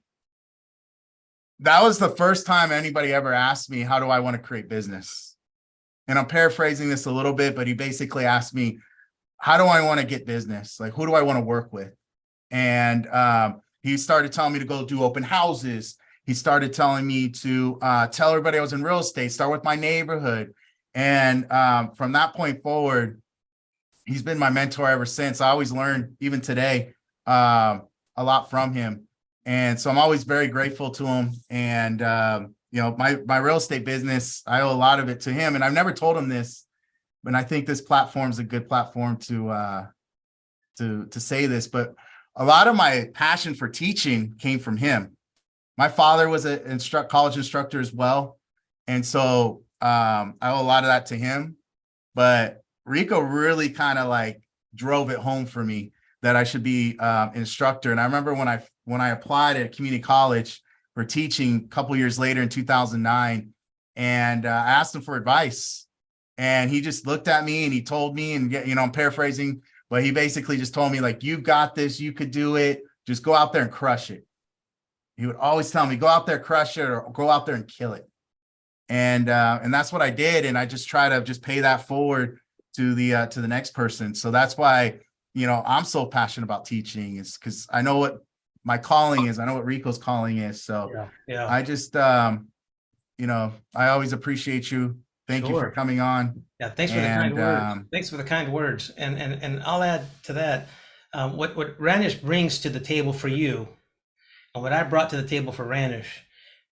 that was the first time anybody ever asked me, how do I want to create business? And I'm paraphrasing this a little bit, but he basically asked me, how do I want to get business? Like, who do I want to work with? And he started telling me to go do open houses. He started telling me to tell everybody I was in real estate, start with my neighborhood. And from that point forward, he's been my mentor ever since. I always learn, even today, a lot from him. And so I'm always very grateful to him. And, my real estate business, I owe a lot of it to him. And I've never told him this, but I think this platform is a good platform to say this. But a lot of my passion for teaching came from him. My father was an college instructor as well. And so I owe a lot of that to him. But Rico really kind of like drove it home for me that I should be an instructor. And I remember when I applied at community college for teaching a couple years later in 2009, and I asked him for advice. And he just looked at me and he told me, and I'm paraphrasing, but he basically just told me, like, you've got this, you could do it. Just go out there and crush it. He would always tell me, go out there, crush it, or go out there and kill it. And that's what I did. And I just try to just pay that forward to the next person. So that's why, I'm so passionate about teaching, is because I know what my calling is. I know what Rico's calling is. So yeah. I just, I always appreciate you. Thank you for coming on. Yeah. Thanks for the kind words. Thanks for the kind words. And I'll add to that, what Ranish brings to the table for you. And what I brought to the table for Ranish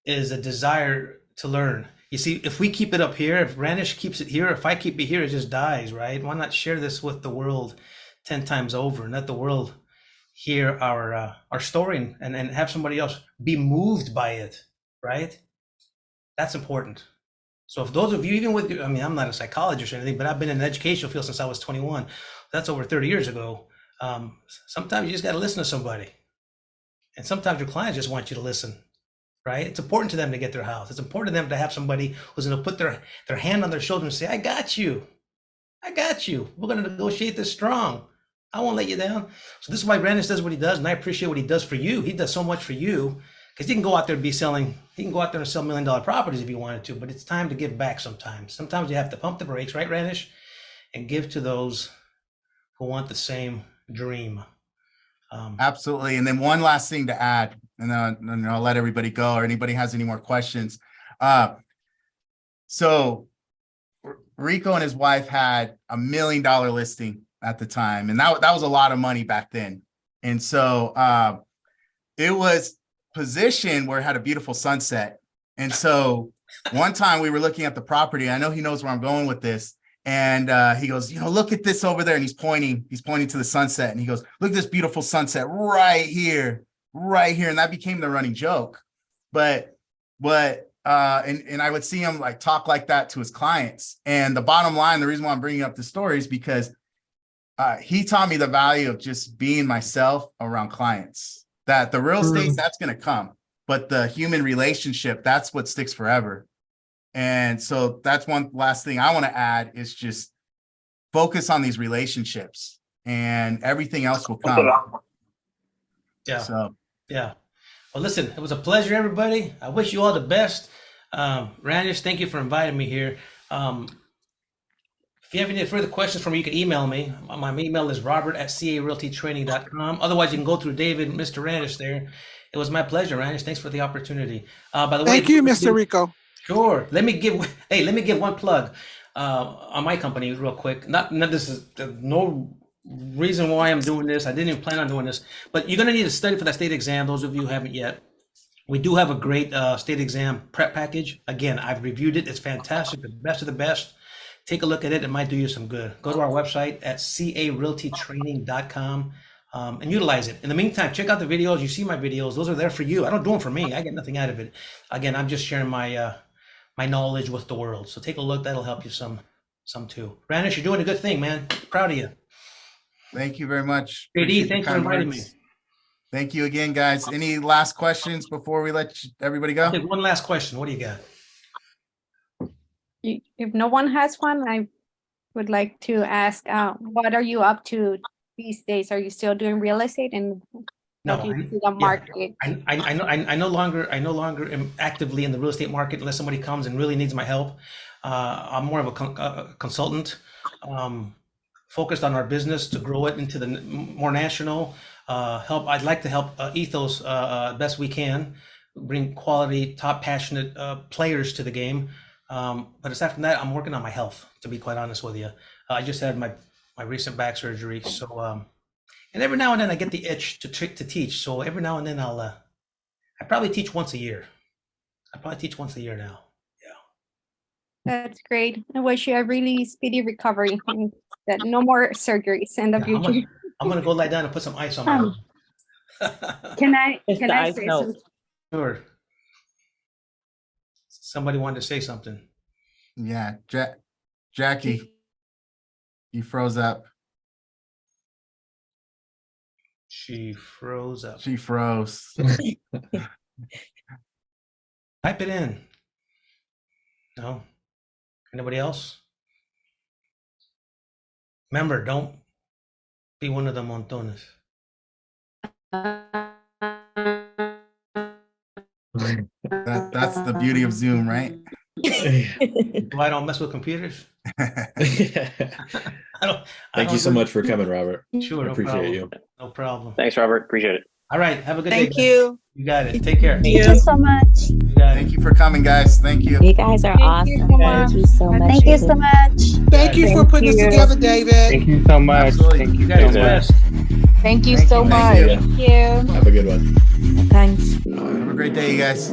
is a desire to learn. You see, if we keep it up here, if Ranish keeps it here, if I keep it here, it just dies, right? Why not share this with the world 10 times over and let the world hear our story and have somebody else be moved by it, right? That's important. So if those of you, even with, I mean, I'm not a psychologist or anything, but I've been in the educational field since I was 21. That's over 30 years ago. Sometimes you just got to listen to somebody. And sometimes your clients just want you to listen, right? It's important to them to get their house. It's important to them to have somebody who's going to put their hand on their shoulder and say, I got you. I got you. We're going to negotiate this strong. I won't let you down. So this is why Brandon does what he does. And I appreciate what he does for you. He does so much for you because he can go out there and he can go out there and sell $1 million properties if he wanted to, but it's time to give back sometimes. Sometimes you have to pump the brakes, right, Ranish? And give to those who want the same dream. Absolutely. And then one last thing to add, and then I'll let everybody go, or anybody has any more questions. So Rico and his wife had $1 million listing at the time, and that was a lot of money back then. And so it was positioned where it had a beautiful sunset. And so one time we were looking at the property. I know he knows where I'm going with this. And he goes, look at this over there. And he's pointing to the sunset. And he goes, look at this beautiful sunset right here. And that became the running joke. But and I would see him like talk like that to his clients. And the bottom line, the reason why I'm bringing up the story is because he taught me the value of just being myself around clients. That the real estate, that's going to come. But the human relationship, that's what sticks forever. And so that's one last thing I want to add is just focus on these relationships and everything else will come. Yeah. So, yeah. Well, listen, it was a pleasure, everybody. I wish you all the best. Ranish, thank you for inviting me here. If you have any further questions for me, you can email me. My email is robert@carealtytraining.com. Otherwise, you can go through David, Mr. Ranish there. It was my pleasure, Ranish. Thanks for the opportunity. By the way, thank you, Mr. Rico. Sure. Let me give one plug on my company real quick. Not this is no reason why I'm doing this. I didn't even plan on doing this, but you're going to need to study for that state exam. Those of you who haven't yet. We do have a great state exam prep package. Again, I've reviewed it. It's fantastic. The best of the best. Take a look at it. It might do you some good. Go to our website at carealtytraining.com and utilize it. In the meantime, check out the videos. You see my videos. Those are there for you. I don't do them for me. I get nothing out of it. Again, I'm just sharing my my knowledge with the world. So take a look. That'll help you some too. Ranish, you're doing a good thing, man. Proud of you. Thank you very much. JD, thanks for inviting me. Thank you again, guys. Any last questions before we let everybody go? I'll take one last question. What do you got? If no one has one, I would like to ask, what are you up to these days? Are you still doing real estate? And No, do you see the market? I no longer am actively in the real estate market unless somebody comes and really needs my help. I'm more of a consultant, focused on our business to grow it into the more national help. I'd like to help Ethos best we can, bring quality, top, passionate players to the game. But aside from that, I'm working on my health, to be quite honest with you. I just had my recent back surgery, so and every now and then I get the itch to teach. So every now and then I probably teach once a year. I probably teach once a year now. Yeah. That's great. I wish you a really speedy recovery and that no more surgeries in the future. I'm gonna go lie down and put some ice on my Can I ice say help. something? Sure. Somebody wanted to say something. Yeah, Jackie, you froze up. She froze up. She froze. Type it in. No? Anybody else? Remember, don't be one of the montones. That's the beauty of Zoom, right? Why I don't mess with computers? Thank you so much for coming, Robert. Sure, I no appreciate problem. you. No problem. Thanks, Robert. Appreciate it. All right. Have a good day. Thank guys. you. You got it. Take care. Thank you so much. You got it. Thank you for coming, guys. Thank you. You guys are Thank you awesome. so Thank much. you so much. Thank you for so much. Thank you for Thank putting this you. together, David. Thank you so much. Absolutely. Thank You you guys so are the much. best. Thank you Thank so you. much. Thank you. Have a good one. Thanks. Have a great day, you guys.